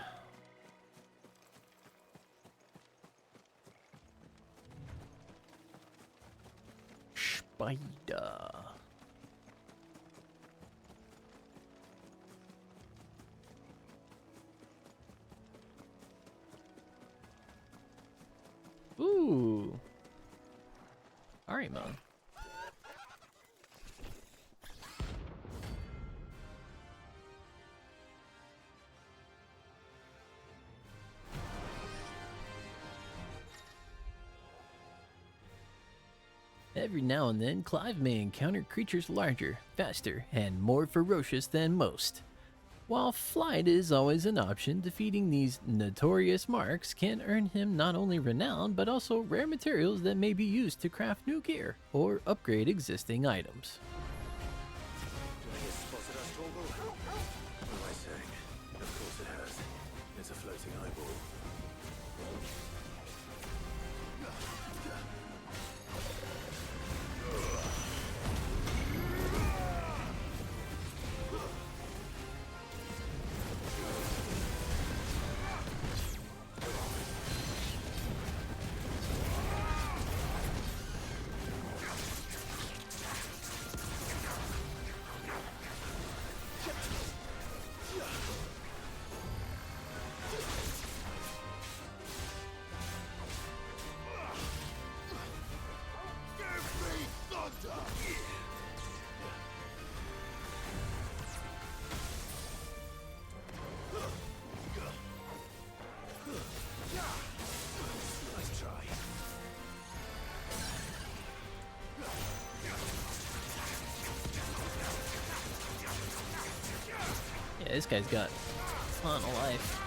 Spider. Ooh. All right, Mom. Every now and then, Clive may encounter creatures larger, faster, and more ferocious than most. While flight is always an option, defeating these notorious marks can earn him not only renown, but also rare materials that may be used to craft new gear or upgrade existing items. Spotted us, Torgal? What am I saying? Of course it has. It's a floating eyeball. Yeah, this guy's got a ton of life.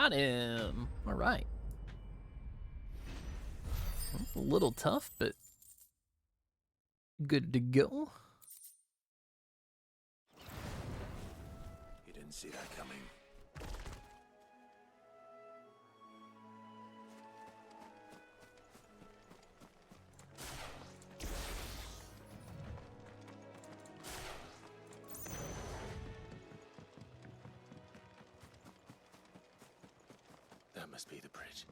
Got him. All right. A little tough, but good to go. You didn't see that coming. That must be the bridge.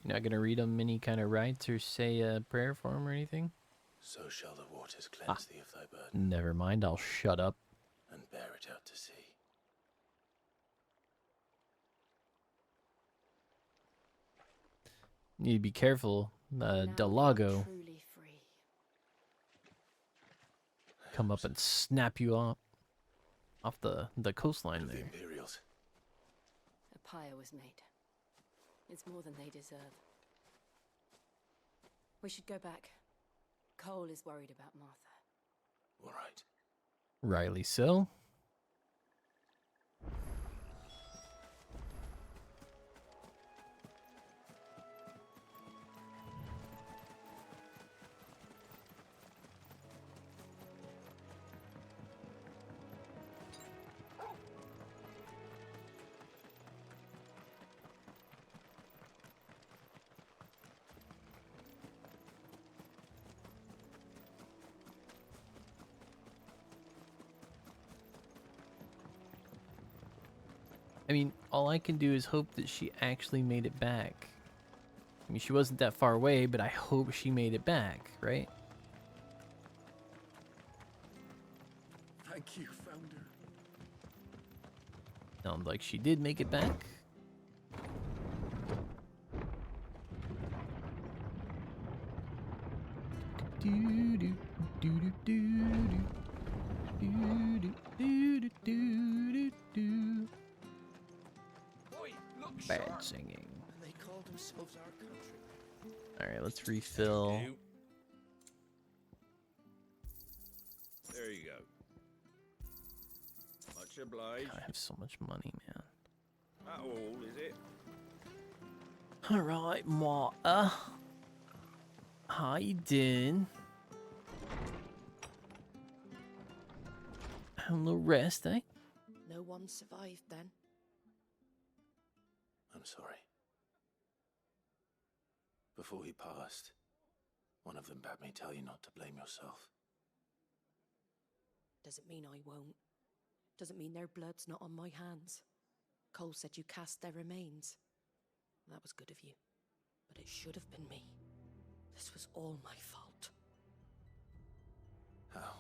You're not gonna read them any kind of rites or say a prayer for him or anything? So shall the waters cleanse thee of thy burden, Never mind, I'll shut up. and bear it out to sea. Need to be careful. Del Lago Truly free. come up and snap you off the coastline The there. Imperials. A pyre was made. It's more than they deserve. We should go back. Cole is worried about Martha. All right. Rightly so. I mean, all I can do is hope that she actually made it back. I mean, she wasn't that far away, but I hope she made it back, right? Thank you, Founder. Sounds like she did make it back. Bad singing. They called themselves our country. All right, let's refill. There you go. Much obliged. God, I have so much money, man. That all, is it? All right, Martha. How you doing? Have a little rest, eh? No one survived then. I'm sorry. Before he passed, one of them bade me tell you not to blame yourself. Doesn't mean I won't. Doesn't mean their blood's not on my hands. Cole said you cast their remains. That was good of you. But it should have been me. This was all my fault. How?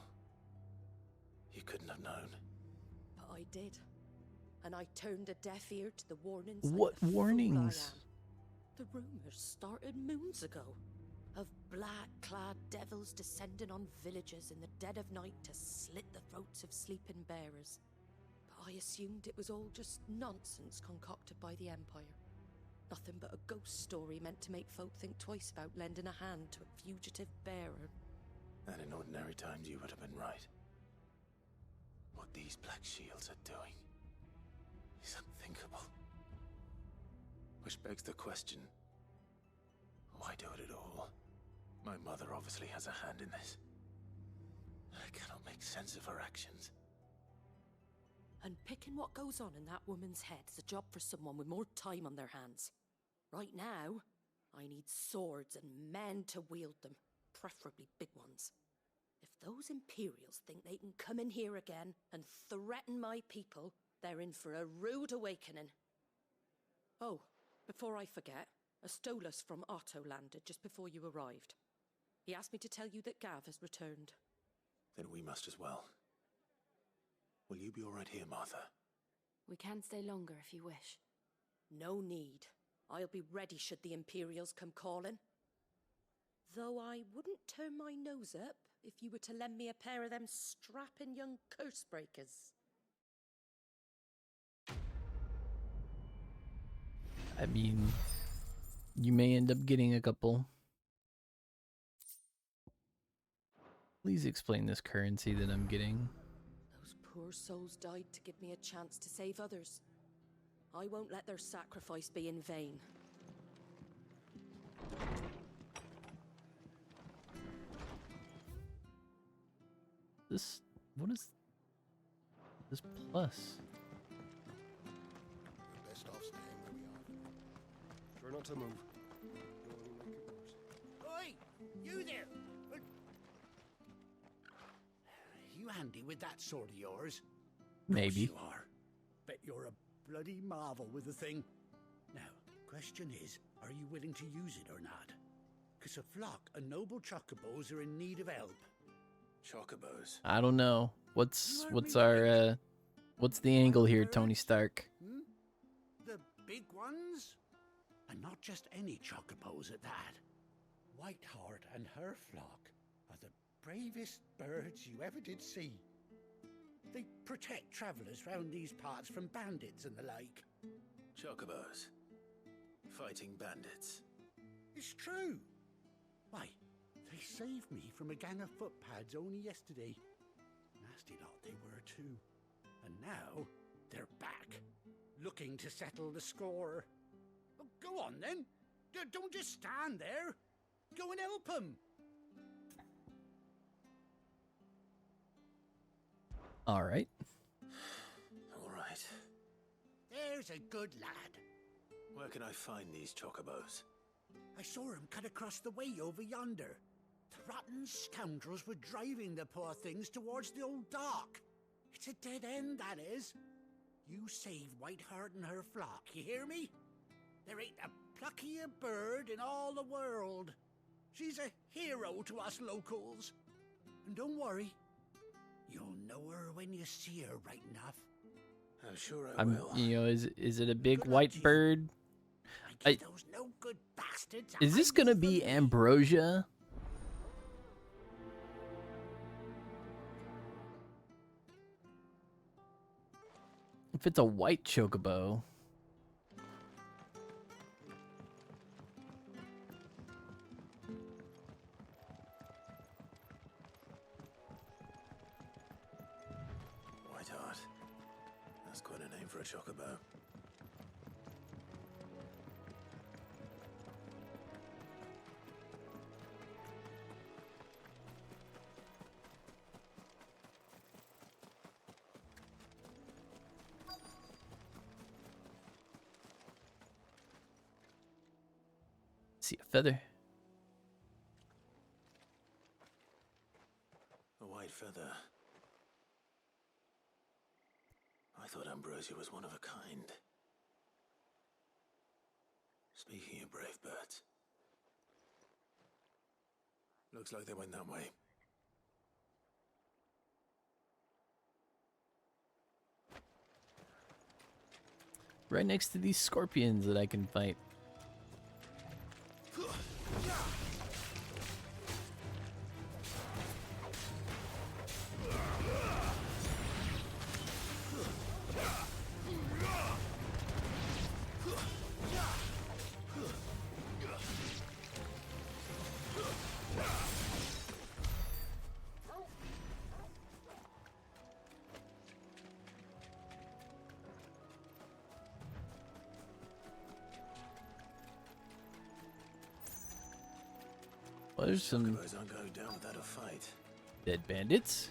You couldn't have known. But I did. And I turned a deaf ear to the warnings. What like the warnings? fool I am. The rumors started moons ago. Of black-clad devils descending on villages in the dead of night to slit the throats of sleeping bearers. But I assumed it was all just nonsense concocted by the Empire. Nothing but a ghost story meant to make folk think twice about lending a hand to a fugitive bearer. And in ordinary times you would have been right. What these Black Shields are doing is unthinkable. Which begs the question, why do it at all? My mother obviously has a hand in this. I cannot make sense of her actions. Unpicking what goes on in that woman's head is a job for someone with more time on their hands. Right now, I need swords and men to wield them, preferably big ones. If those Imperials think they can come in here again and threaten my people, they're in for a rude awakening. Oh, before I forget, a Stolas from Otto landed just before you arrived. He asked me to tell you that Gav has returned. Then we must as well. Will you be all right here, Martha? We can stay longer if you wish. No need. I'll be ready should the Imperials come calling. Though I wouldn't turn my nose up if you were to lend me a pair of them strapping young curse breakers. I mean, you may end up getting a couple. Please explain this currency that I'm getting. Those poor souls died to give me a chance to save others. I won't let their sacrifice be in vain. What is this plus? Best off staying where we are. Try not to move. Oi! You there! You handy with that sword of yours? Maybe. You are. Bet you're a bloody marvel with the thing. Now, question is, are you willing to use it or not? Because a flock of noble chocobos are in need of help. Chocobos? I don't know. What's our what's the angle here, Tony Stark? Hmm? The big ones? And not just any chocobos at that. Whiteheart and her flock are the bravest birds you ever did see. They protect travellers round these parts from bandits and the like. Chocobos? Fighting bandits? It's true. Why, they saved me from a gang of footpads only yesterday. Nasty lot they were too. And now they're back, looking to settle the score. Oh, go on then. Don't just stand there. Go and help them. All right. All right. There's a good lad. Where can I find these chocobos? I saw him cut across the way over yonder. The rotten scoundrels were driving the poor things towards the old dock. It's a dead end, that is. You save Whiteheart and her flock, you hear me? There ain't a pluckier bird in all the world. She's a hero to us locals. And don't worry, you'll know her when you see her right enough. I'm sure I will. You know, is it a big white bird? Those no good bastards. Is this gonna be ambrosia? If it's a white chocobo. Whiteheart. That's quite a name for a chocobo. See a feather. A white feather. I thought ambrosia was one of a kind. Speaking of brave birds. Looks like they went that way. Right next to these scorpions that I can fight. Well, there's some Chocobos aren't going down without a fight. dead bandits.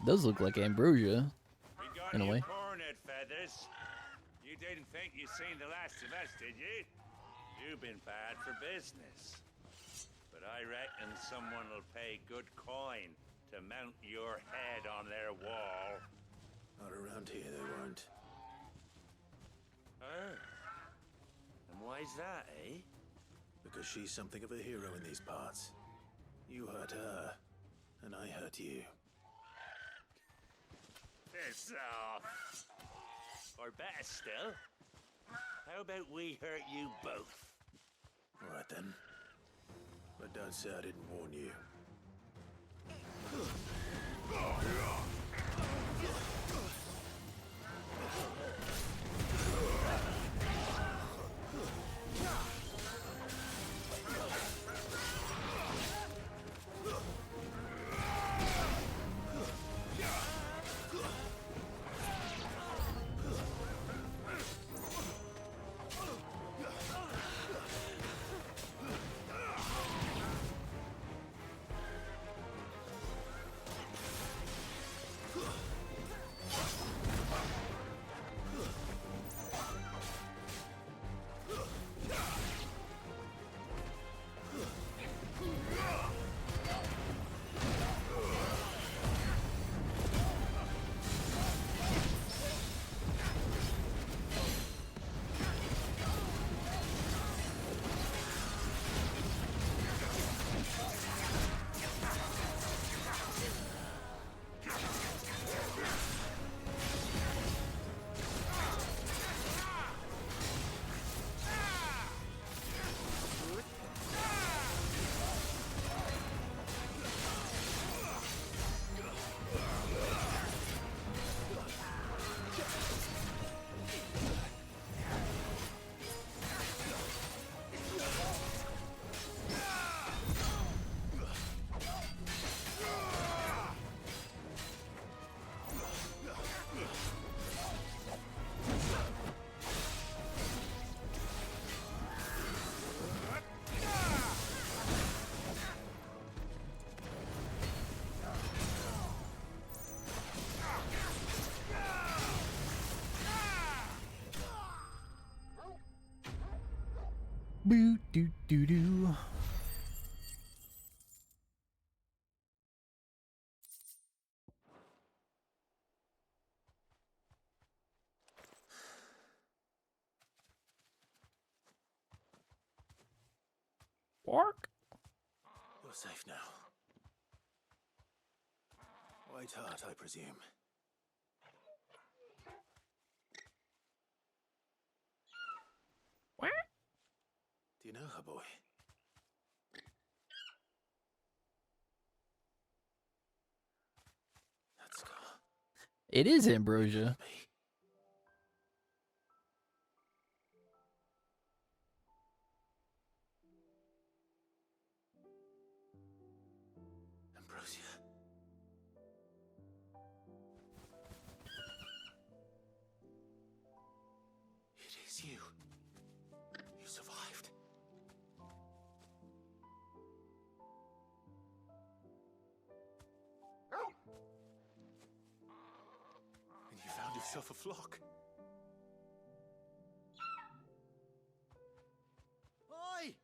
Does look like ambrosia, in a way. Cornered, Feathers. You didn't think you'd seen the last of us, did you? You've been bad for business. But I reckon someone will pay good coin to mount your head on their wall. Not around here, they won't. Oh. And why's that, eh? Because she's something of a hero in these parts. You hurt her, and I hurt you. Piss off. Or better still, how about we hurt you both? All right then. But don't say I didn't warn you. Boo doo doo doo. Bark. You're safe now. White Hart, I presume. What? Do you know her, boy? That scar. It is Ambrosia. Ambrosia. It is you. You survived. And you found yourself a flock. Oi!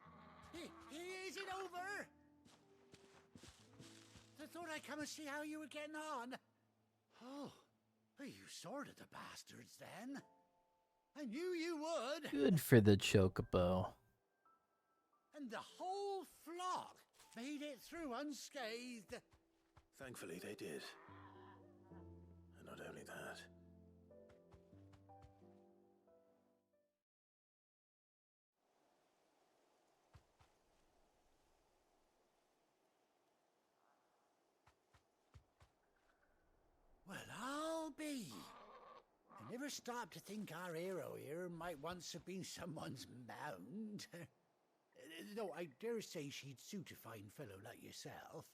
Is it over? I thought I'd come and see how you were getting on. Oh, you sorted the bastards then. I knew you would. Good for the Chocobo. And the whole flock made it through unscathed. Thankfully, they did. And not only that. Well, I'll be. I never stopped to think our hero here might once have been someone's mount. Though I dare say she'd suit a fine fellow like yourself.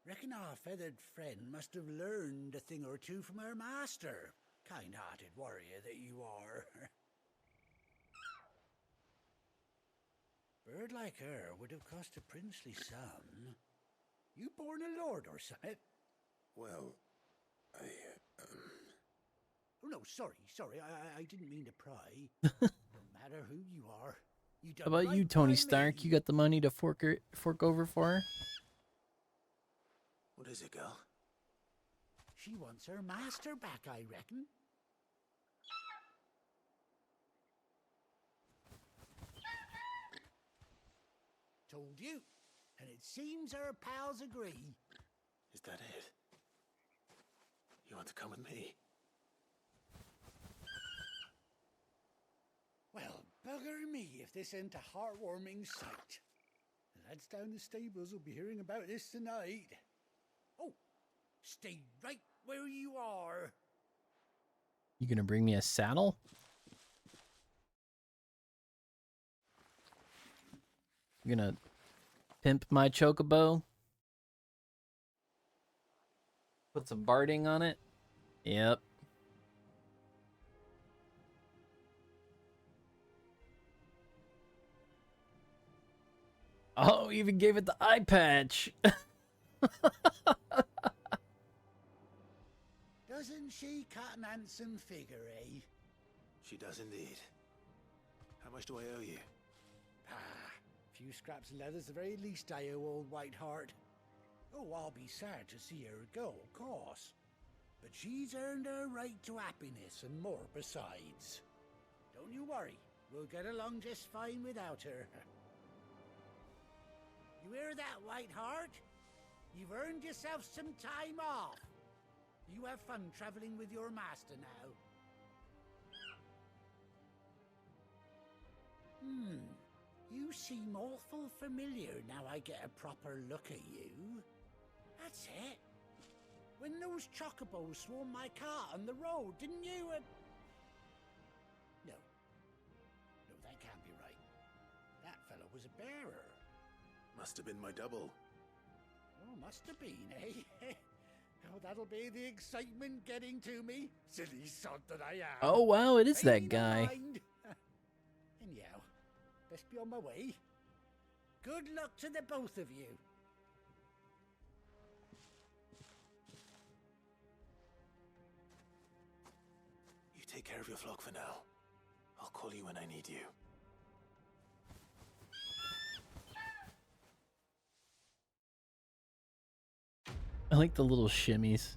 Reckon our feathered friend must have learned a thing or two from her master. Kind-hearted warrior that you are. Bird like her would have cost a princely sum. You born a lord or something? Well, Oh, no, sorry. I didn't mean to pry. No matter who you are, you done How about right you, Tony by Stark? me. You got the money to fork over for her? What is it, girl? She wants her master back, I reckon. Told you. And it seems our pals agree. Is that it? You want to come with me? me if this ain't a heartwarming sight. The lads down the stables will be hearing about this tonight. Oh, stay right where you are. You gonna bring me a saddle? You gonna pimp my chocobo? Put some barding on it? Yep. Oh, even gave it the eye patch. Doesn't she cut an handsome figure, eh? She does indeed. How much do I owe you? Few scraps of leather's the very least I owe old Whiteheart. Oh, I'll be sad to see her go, of course. But she's earned her right to happiness and more besides. Don't you worry, we'll get along just fine without her. You hear that, Whiteheart? You've earned yourself some time off. You have fun traveling with your master now. You seem awful familiar now I get a proper look at you. That's it. When those chocobos swarmed my cart on the road, didn't you? No. No, that can't be right. That fellow was a bearer. Must have been my double. Oh, must have been, eh? Oh, that'll be the excitement getting to me. Silly sod that I am. Oh, wow, it is Pay that no guy. mind. Anyhow, best be on my way. Good luck to the both of you. You take care of your flock for now. I'll call you when I need you. I like the little shimmies.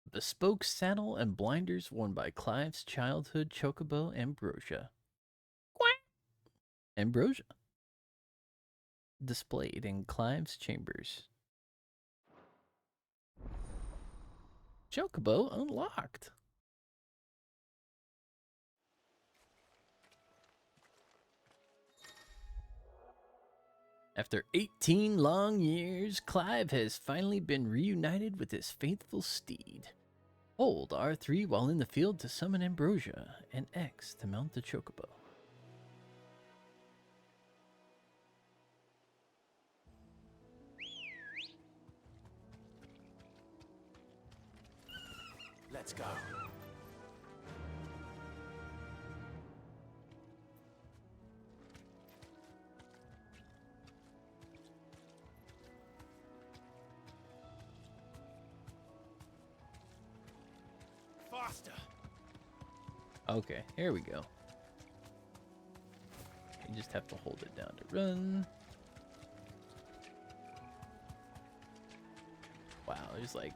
Bespoke saddle and blinders worn by Clive's childhood chocobo Ambrosia. Quack! Ambrosia. Displayed in Clive's chambers. Chocobo unlocked. After 18 long years, Clive has finally been reunited with his faithful steed. Hold R3 while in the field to summon Ambrosia, and X to mount the chocobo. Let's go. Faster. Okay, here we go. You just have to hold it down to run. Wow, there's like...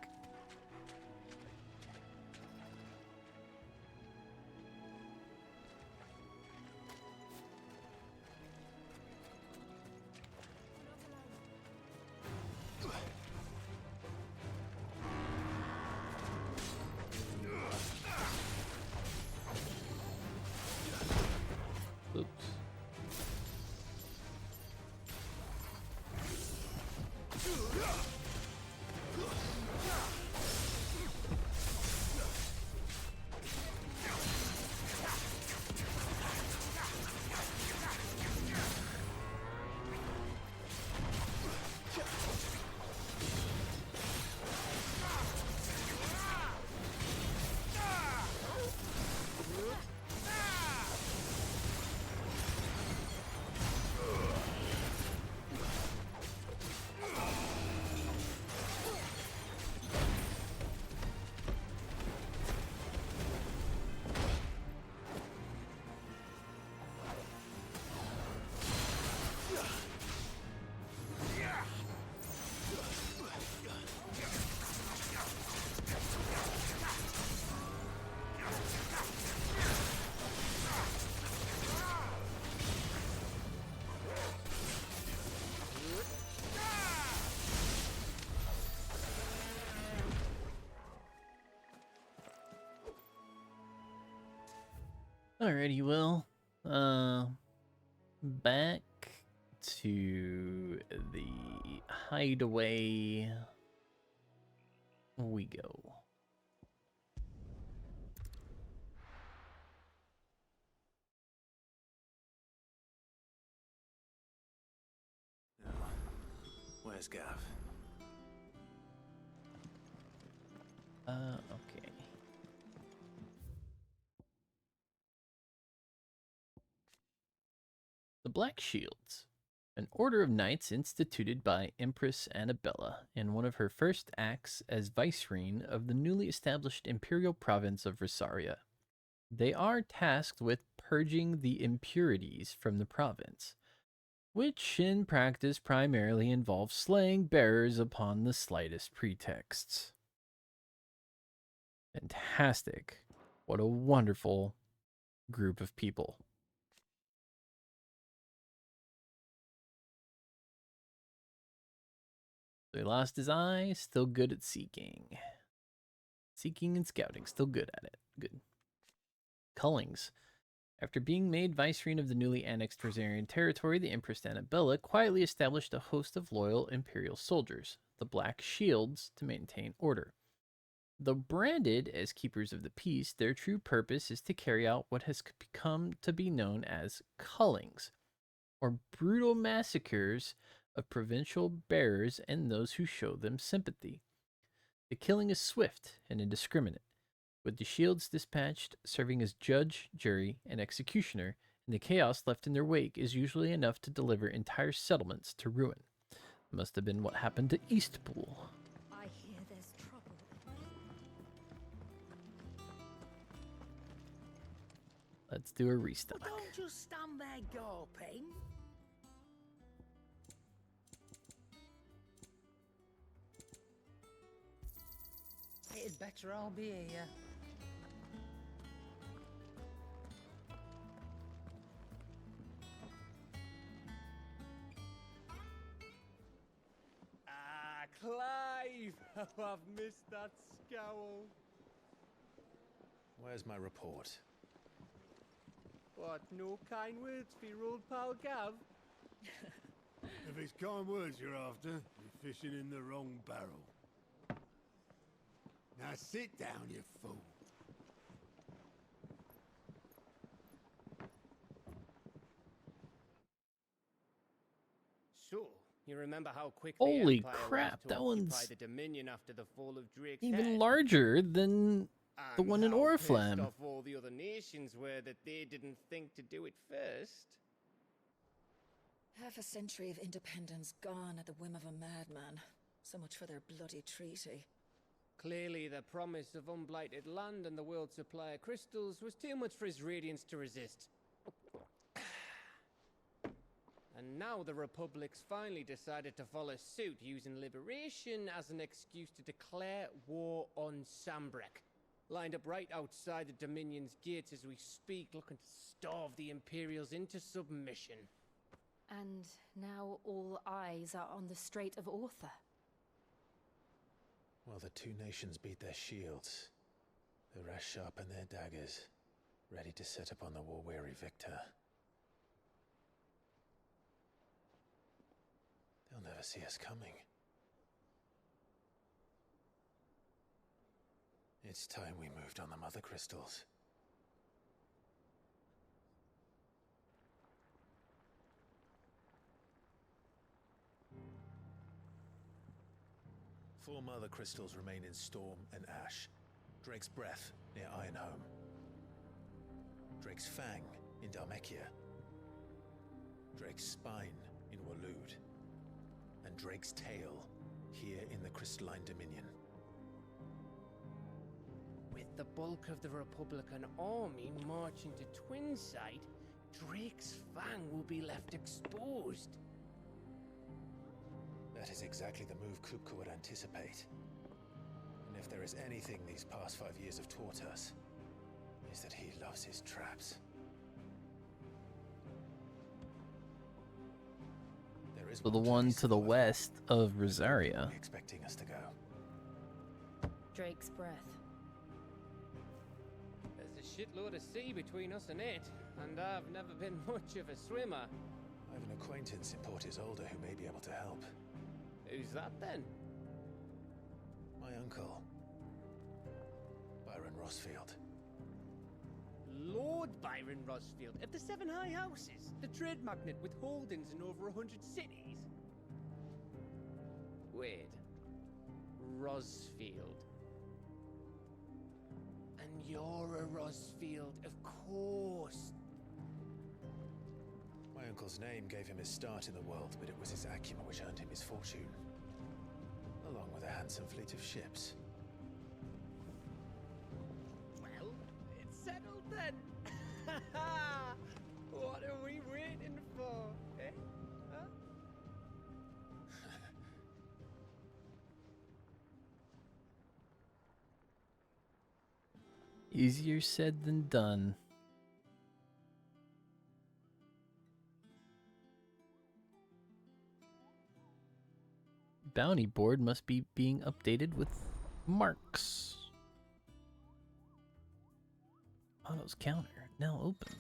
Oops. Alrighty, well, back to the hideaway we go. Where's Gav? Okay. The Black Shields, an order of knights instituted by Empress Annabella in one of her first acts as vicereine of the newly established imperial province of Rosaria. They are tasked with purging the impurities from the province, which in practice primarily involves slaying bearers upon the slightest pretexts. Fantastic. What a wonderful group of people. So he lost his eye, still good at seeking. Seeking and scouting, still good at it. Good. Cullings. After being made vicereine of the newly annexed Rosarian territory, the Empress Annabella quietly established a host of loyal imperial soldiers, the Black Shields, to maintain order. Though branded as keepers of the peace, their true purpose is to carry out what has become to be known as cullings, or brutal massacres of provincial bearers and those who show them sympathy. The killing is swift and indiscriminate, with the shields dispatched serving as judge, jury, and executioner, and the chaos left in their wake is usually enough to deliver entire settlements to ruin. Must have been what happened to Eastpool. I hear there's trouble. Let's do a restock. Well, don't just stand there gawping. It'd better all be here. Ah, Clive! How I've missed that scowl. Where's my report? What, no kind words for your old pal Gav? If it's kind words you're after, you're fishing in the wrong barrel. Now sit down, you fool. So, you remember how quick Holy the Empire crap, was to that occupy one's the Dominion after the fall of Drake's even Head? larger than the And one in how pissed Oriflamme. off all the other nations were that they didn't think to do it first. Half a century of independence gone at the whim of a madman. So much for their bloody treaty. Clearly, the promise of unblighted land and the world's supply of crystals was too much for his radiance to resist. And now the Republic's finally decided to follow suit, using liberation as an excuse to declare war on Sambrek. Lined up right outside the Dominion's gates as we speak, looking to starve the Imperials into submission. And now all eyes are on the Strait of Author. While the two nations beat their shields, the rest sharpen their daggers, ready to set upon the war-weary victor. They'll never see us coming. It's time we moved on the mother crystals. Four mother crystals remain in Storm and Ash. Drake's Breath near Ironhome. Drake's Fang in Dhalmekia. Drake's Spine in Waloed. And Drake's Tail here in the Crystalline Dominion. With the bulk of the Republican army marching to Twinside, Drake's Fang will be left exposed. That is exactly the move Kupka would anticipate. And if there is anything these past 5 years have taught us, is that he loves his traps. There is So the one to the west of Rosaria. expecting us to go. Drake's Breath. There's a shitload of sea between us and it, and I've never been much of a swimmer. I have an acquaintance in Port Isolde who may be able to help. Who's that then? My uncle, Byron Rossfield. Lord Byron Rossfield of the Seven High Houses, the trade magnate with holdings in over 100 cities. Wait, Rossfield. And you're a Rossfield, of course. My uncle's name gave him his start in the world, but it was his acumen which earned him his fortune, along with a handsome fleet of ships. Well, it's settled then. What are we waiting for, eh? Huh? Easier said than done. Bounty board must be being updated with marks. Otto's counter now open.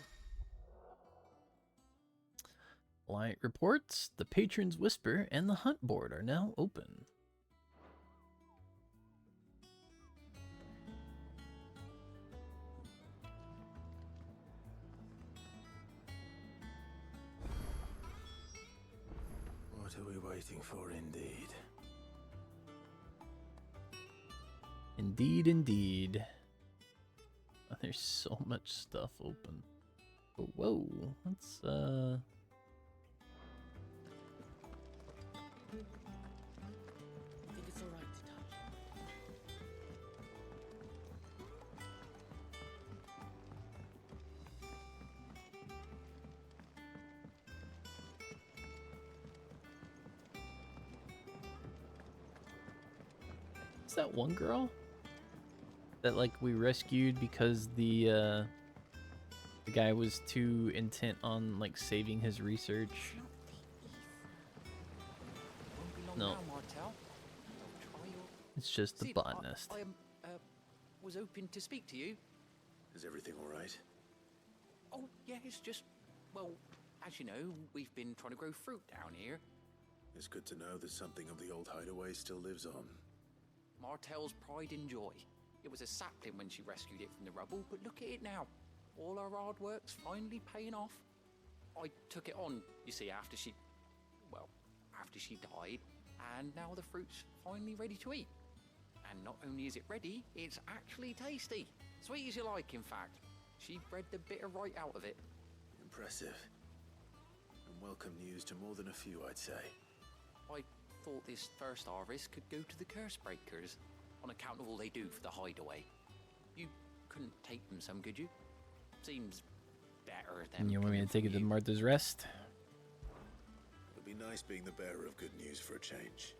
Client reports, the Patron's Whisper, and the Hunt board are now open. What are we waiting for, indeed? Indeed, indeed. Oh, there's so much stuff open. But whoa, let's I think it's alright to touch. Is that one girl that like we rescued because the guy was too intent on like saving his research? No, it's just the botanist. I was hoping to speak to you. Is everything all right? Oh, yeah, it's just, well, as you know, we've been trying to grow fruit down here. It's good to know that something of the old hideaway still lives on. Martel's pride and joy. It was a sapling when she rescued it from the rubble, but look at it now. All our hard work's finally paying off. I took it on, you see, after she died, and now the fruit's finally ready to eat. And not only is it ready, it's actually tasty. Sweet as you like, in fact. She bred the bitter right out of it. Impressive. And welcome news to more than a few, I'd say. I thought this first harvest could go to the curse breakers, on account of all they do for the hideaway. You couldn't take them some, could you? Seems better than... You want me to take it to Martha's Rest? It'll be nice being the bearer of good news for a change.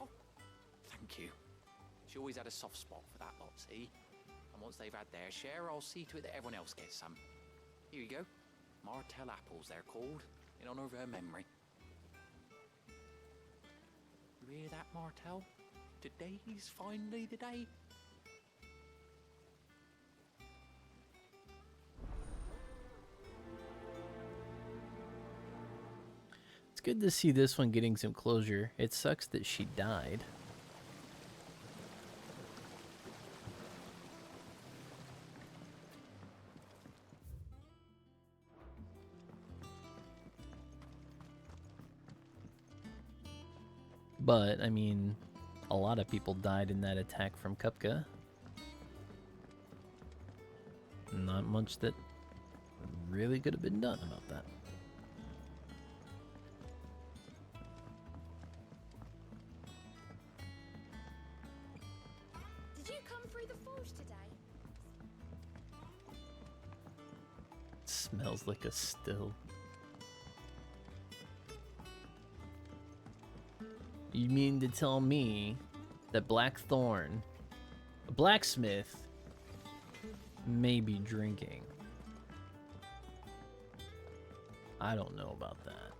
Oh, thank you. She always had a soft spot for that lot, see? And once they've had their share, I'll see to it that everyone else gets some. Here you go. Martel apples, they're called, in honor of her memory. You hear that, Martel? Today's finally the day. It's good to see this one getting some closure. It sucks that she died. But, I mean, a lot of people died in that attack from Kupka. Not much that really could have been done about that. Did you come through the forge today? It smells like a still. You mean to tell me that Blackthorn, a blacksmith, may be drinking? I don't know about that.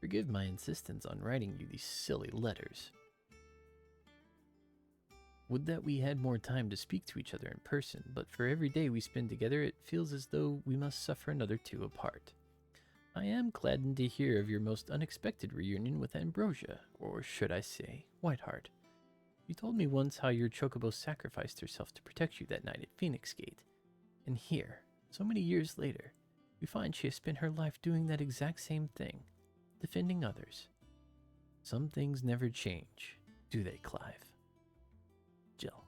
Forgive my insistence on writing you these silly letters. Would that we had more time to speak to each other in person, but for every day we spend together, it feels as though we must suffer another two apart. I am gladdened to hear of your most unexpected reunion with Ambrosia, or should I say, Whiteheart. You told me once how your chocobo sacrificed herself to protect you that night at Phoenix Gate. And here, so many years later, we find she has spent her life doing that exact same thing, defending others. Some things never change, do they, Clive? Jill.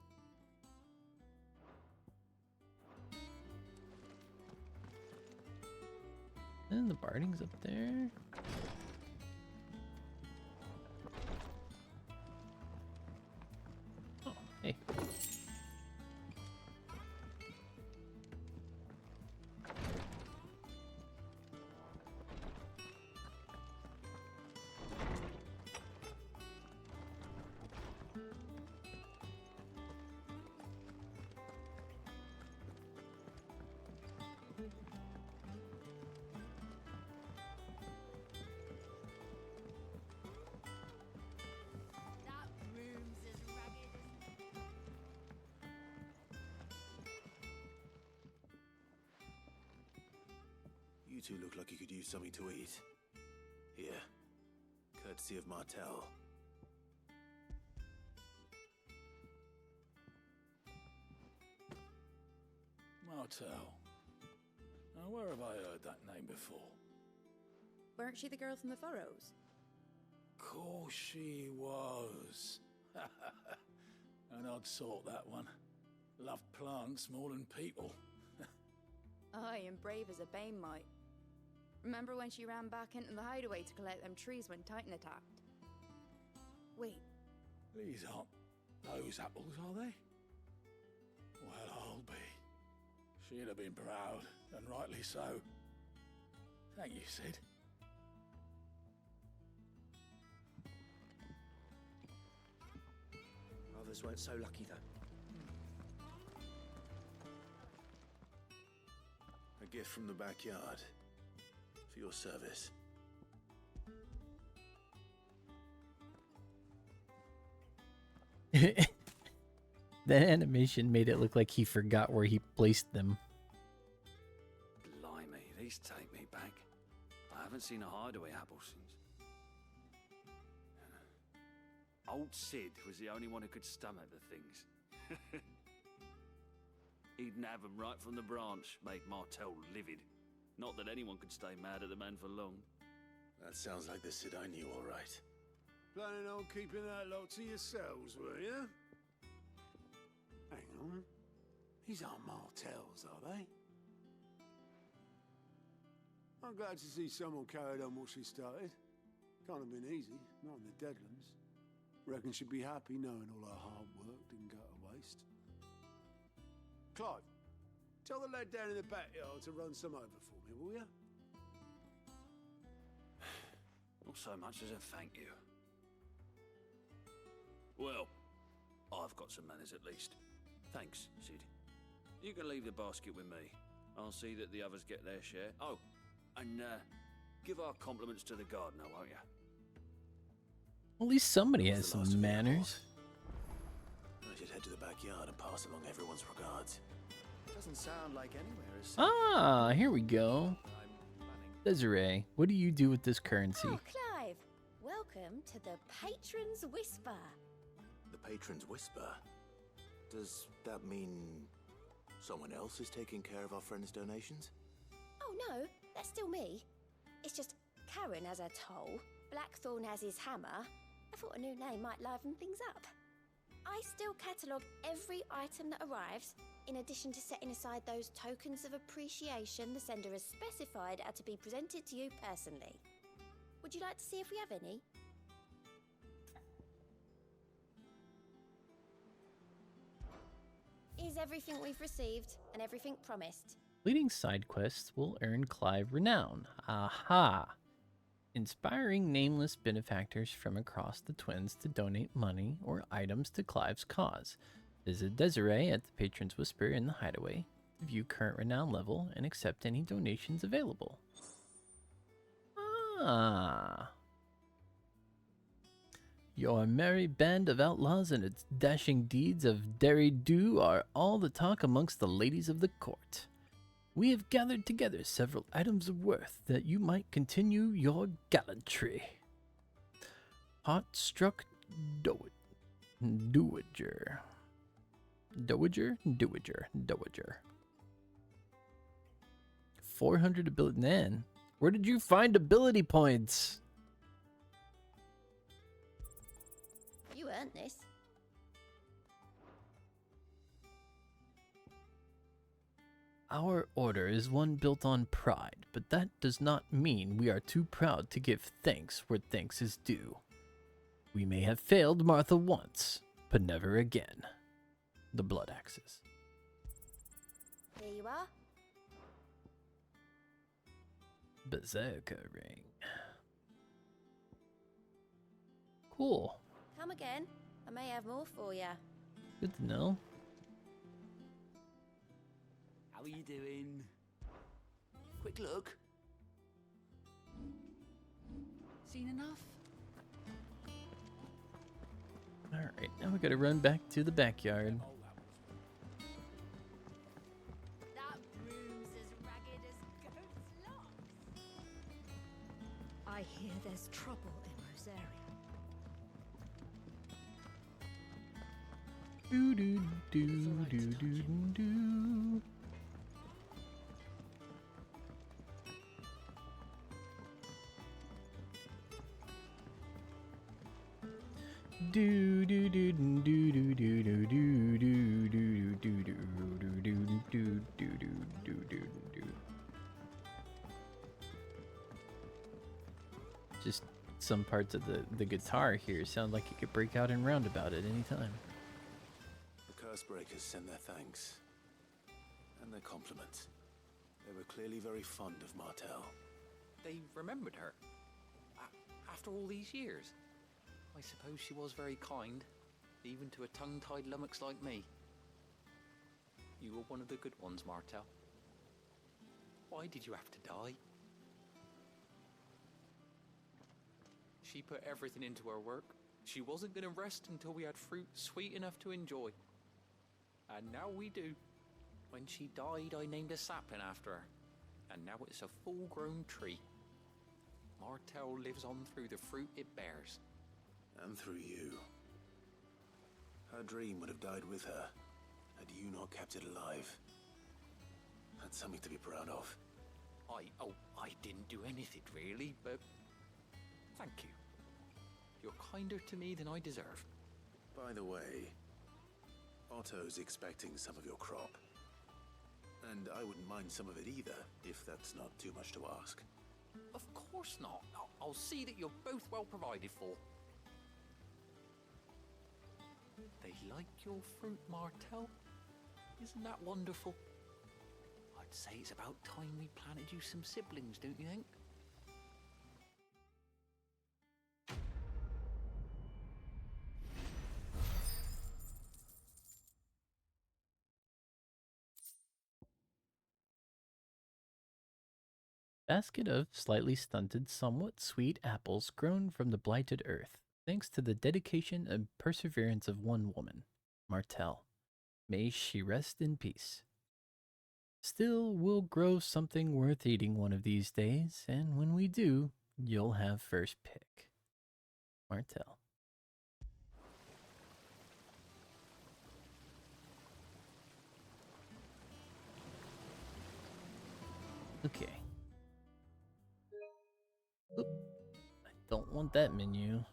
And the Barding's up there. Oh, hey. You two look like you could use something to eat. Here, courtesy of Martel. Martel. Now, where have I heard that name before? Weren't she the girl from the Furrows? Course she was. An odd sort, that one. Loved plants more than people. Aye, and brave as a bane might. Remember when she ran back into the hideaway to collect them trees when Titan attacked? Wait. These aren't those apples, are they? Well, I'll be. She'd have been proud, and rightly so. Thank you, Sid. Others weren't so lucky, though. A gift from the backyard. For your service. That animation made it look like he forgot where he placed them. Blimey, these take me back. I haven't seen a hideaway apple since. Old Sid was the only one who could stomach the things. He'd nab them right from the branch, made Martel livid. Not that anyone could stay mad at the man for long. That sounds like the Sid I knew, all right. Planning on keeping that lot to yourselves, were you? Hang on. These aren't Martels, are they? I'm glad to see someone carried on what she started. Can't have been easy, not in the Deadlands. Reckon she'd be happy knowing all her hard work didn't go to waste. Clive, tell the lad down in the backyard to run some over for me, will you? Not so much as a thank you. Well, I've got some manners at least. Thanks, Sid. You can leave the basket with me. I'll see that the others get their share. Oh, and give our compliments to the gardener, won't you? At least somebody has some manners. I should head to the backyard and pass along everyone's regards. Doesn't sound like anywhere is. Ah, here we go. Desiree, what do you do with this currency? Oh, Clive, welcome to the Patron's Whisper. The Patron's Whisper? Does that mean someone else is taking care of our friends' donations? Oh no, that's still me. It's just Karen has her toll, Blackthorn has his hammer. I thought a new name might liven things up. I still catalogue every item that arrives, in addition to setting aside those tokens of appreciation the sender has specified are to be presented to you personally. Would you like to see if we have any? Is everything we've received and everything promised? Leading side quests will earn Clive renown. Aha! Inspiring nameless benefactors from across the Twins to donate money or items to Clive's cause. Visit Desiree at the Patron's Whisper in the Hideaway to view current renown level and accept any donations available. Ah, Your merry band of outlaws and its dashing deeds of derry-do are all the talk amongst the ladies of the court. We have gathered together several items of worth that you might continue your gallantry. Hot-struck dowager. Dowager. 400 ability. Nan, where did you find ability points? You earned this. Our order is one built on pride, but that does not mean we are too proud to give thanks where thanks is due. We may have failed Martha once, but never again. The Blood Axes. Here you are. Berserker Ring. Cool. Come again. I may have more for you. Good to know. How are you doing? Quick look. Seen enough? Alright, now we gotta run back to the backyard. That broom's as ragged as goat's locks. I hear there's trouble in Rosaria. Do do do do do do. Do do do do do do do do do do do do do do do do do. Just some parts of the guitar here sound like it could break out in roundabout at any time. The Cursebreakers send their thanks and their compliments. They were clearly very fond of Martell. They remembered her. After all these years. I suppose she was very kind, even to a tongue-tied lummox like me. You were one of the good ones, Martell. Why did you have to die? She put everything into her work. She wasn't going to rest until we had fruit sweet enough to enjoy. And now we do. When she died, I named a sapling after her. And now it's a full-grown tree. Martell lives on through the fruit it bears. And through you. Her dream would have died with her, had you not kept it alive. That's something to be proud of. I didn't do anything really, but thank you. You're kinder to me than I deserve. By the way, Otto's expecting some of your crop. And I wouldn't mind some of it either, if that's not too much to ask. Of course not. I'll see that you're both well provided for. They like your fruit, Martell. Isn't that wonderful? I'd say it's about time we planted you some siblings, don't you think? Basket of slightly stunted, somewhat sweet apples grown from the blighted earth, thanks to the dedication and perseverance of one woman, Martell. May she rest in peace. Still, we'll grow something worth eating one of these days, and when we do, you'll have first pick. Martell. Okay. Oop. I don't want that menu.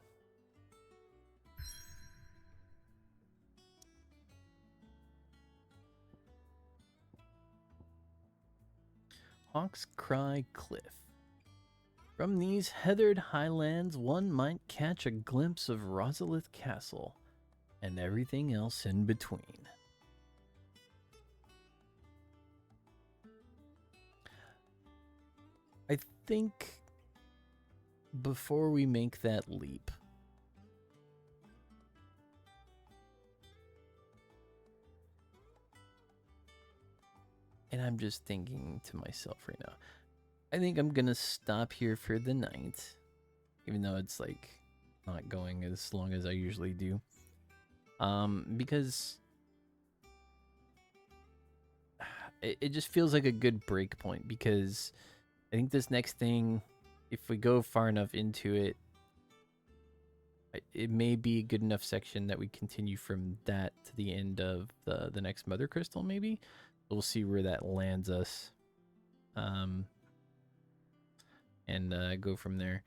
Hawk's Cry Cliff. From these heathered highlands, one might catch a glimpse of Rosalith Castle and everything else in between. I think before we make that leap, and I'm just thinking to myself right now, I think I'm gonna stop here for the night, even though it's like not going as long as I usually do. Because it just feels like a good break point, because I think this next thing, if we go far enough into it, it may be a good enough section that we continue from that to the end of the next Mother Crystal, maybe. We'll see where that lands us. And go from there.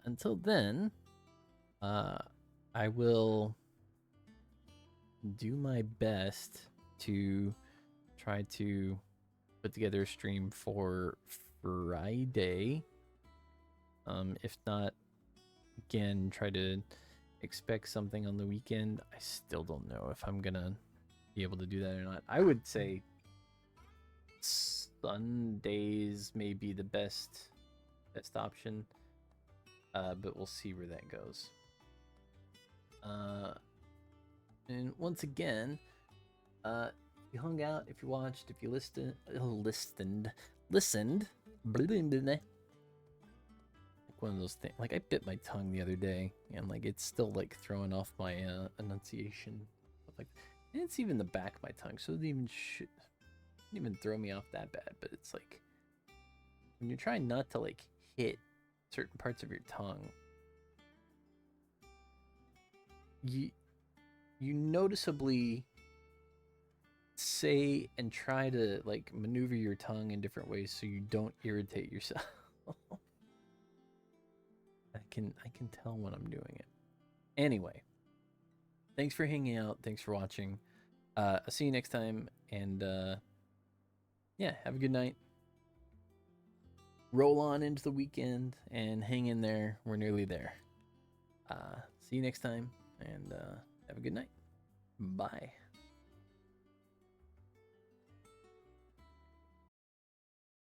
Until then, I will do my best to try to put together a stream for Friday. If not, again, try to expect something on the weekend. I still don't know if I'm gonna be able to do that or not. I would say Sundays may be the best option, but we'll see where that goes. And once again, if you hung out, if you watched, if you listened, like one of those things. Like, I bit my tongue the other day, and like it's still like throwing off my enunciation. Like, and it's even the back of my tongue, so it didn't even throw me off that bad. But it's like when you're trying not to like hit certain parts of your tongue, you noticeably say and try to like maneuver your tongue in different ways so you don't irritate yourself. I can tell when I'm doing it. Anyway, thanks for hanging out. Thanks for watching. I'll see you next time, and yeah, have a good night. Roll on into the weekend and hang in there. We're nearly there. See you next time, and have a good night. Bye.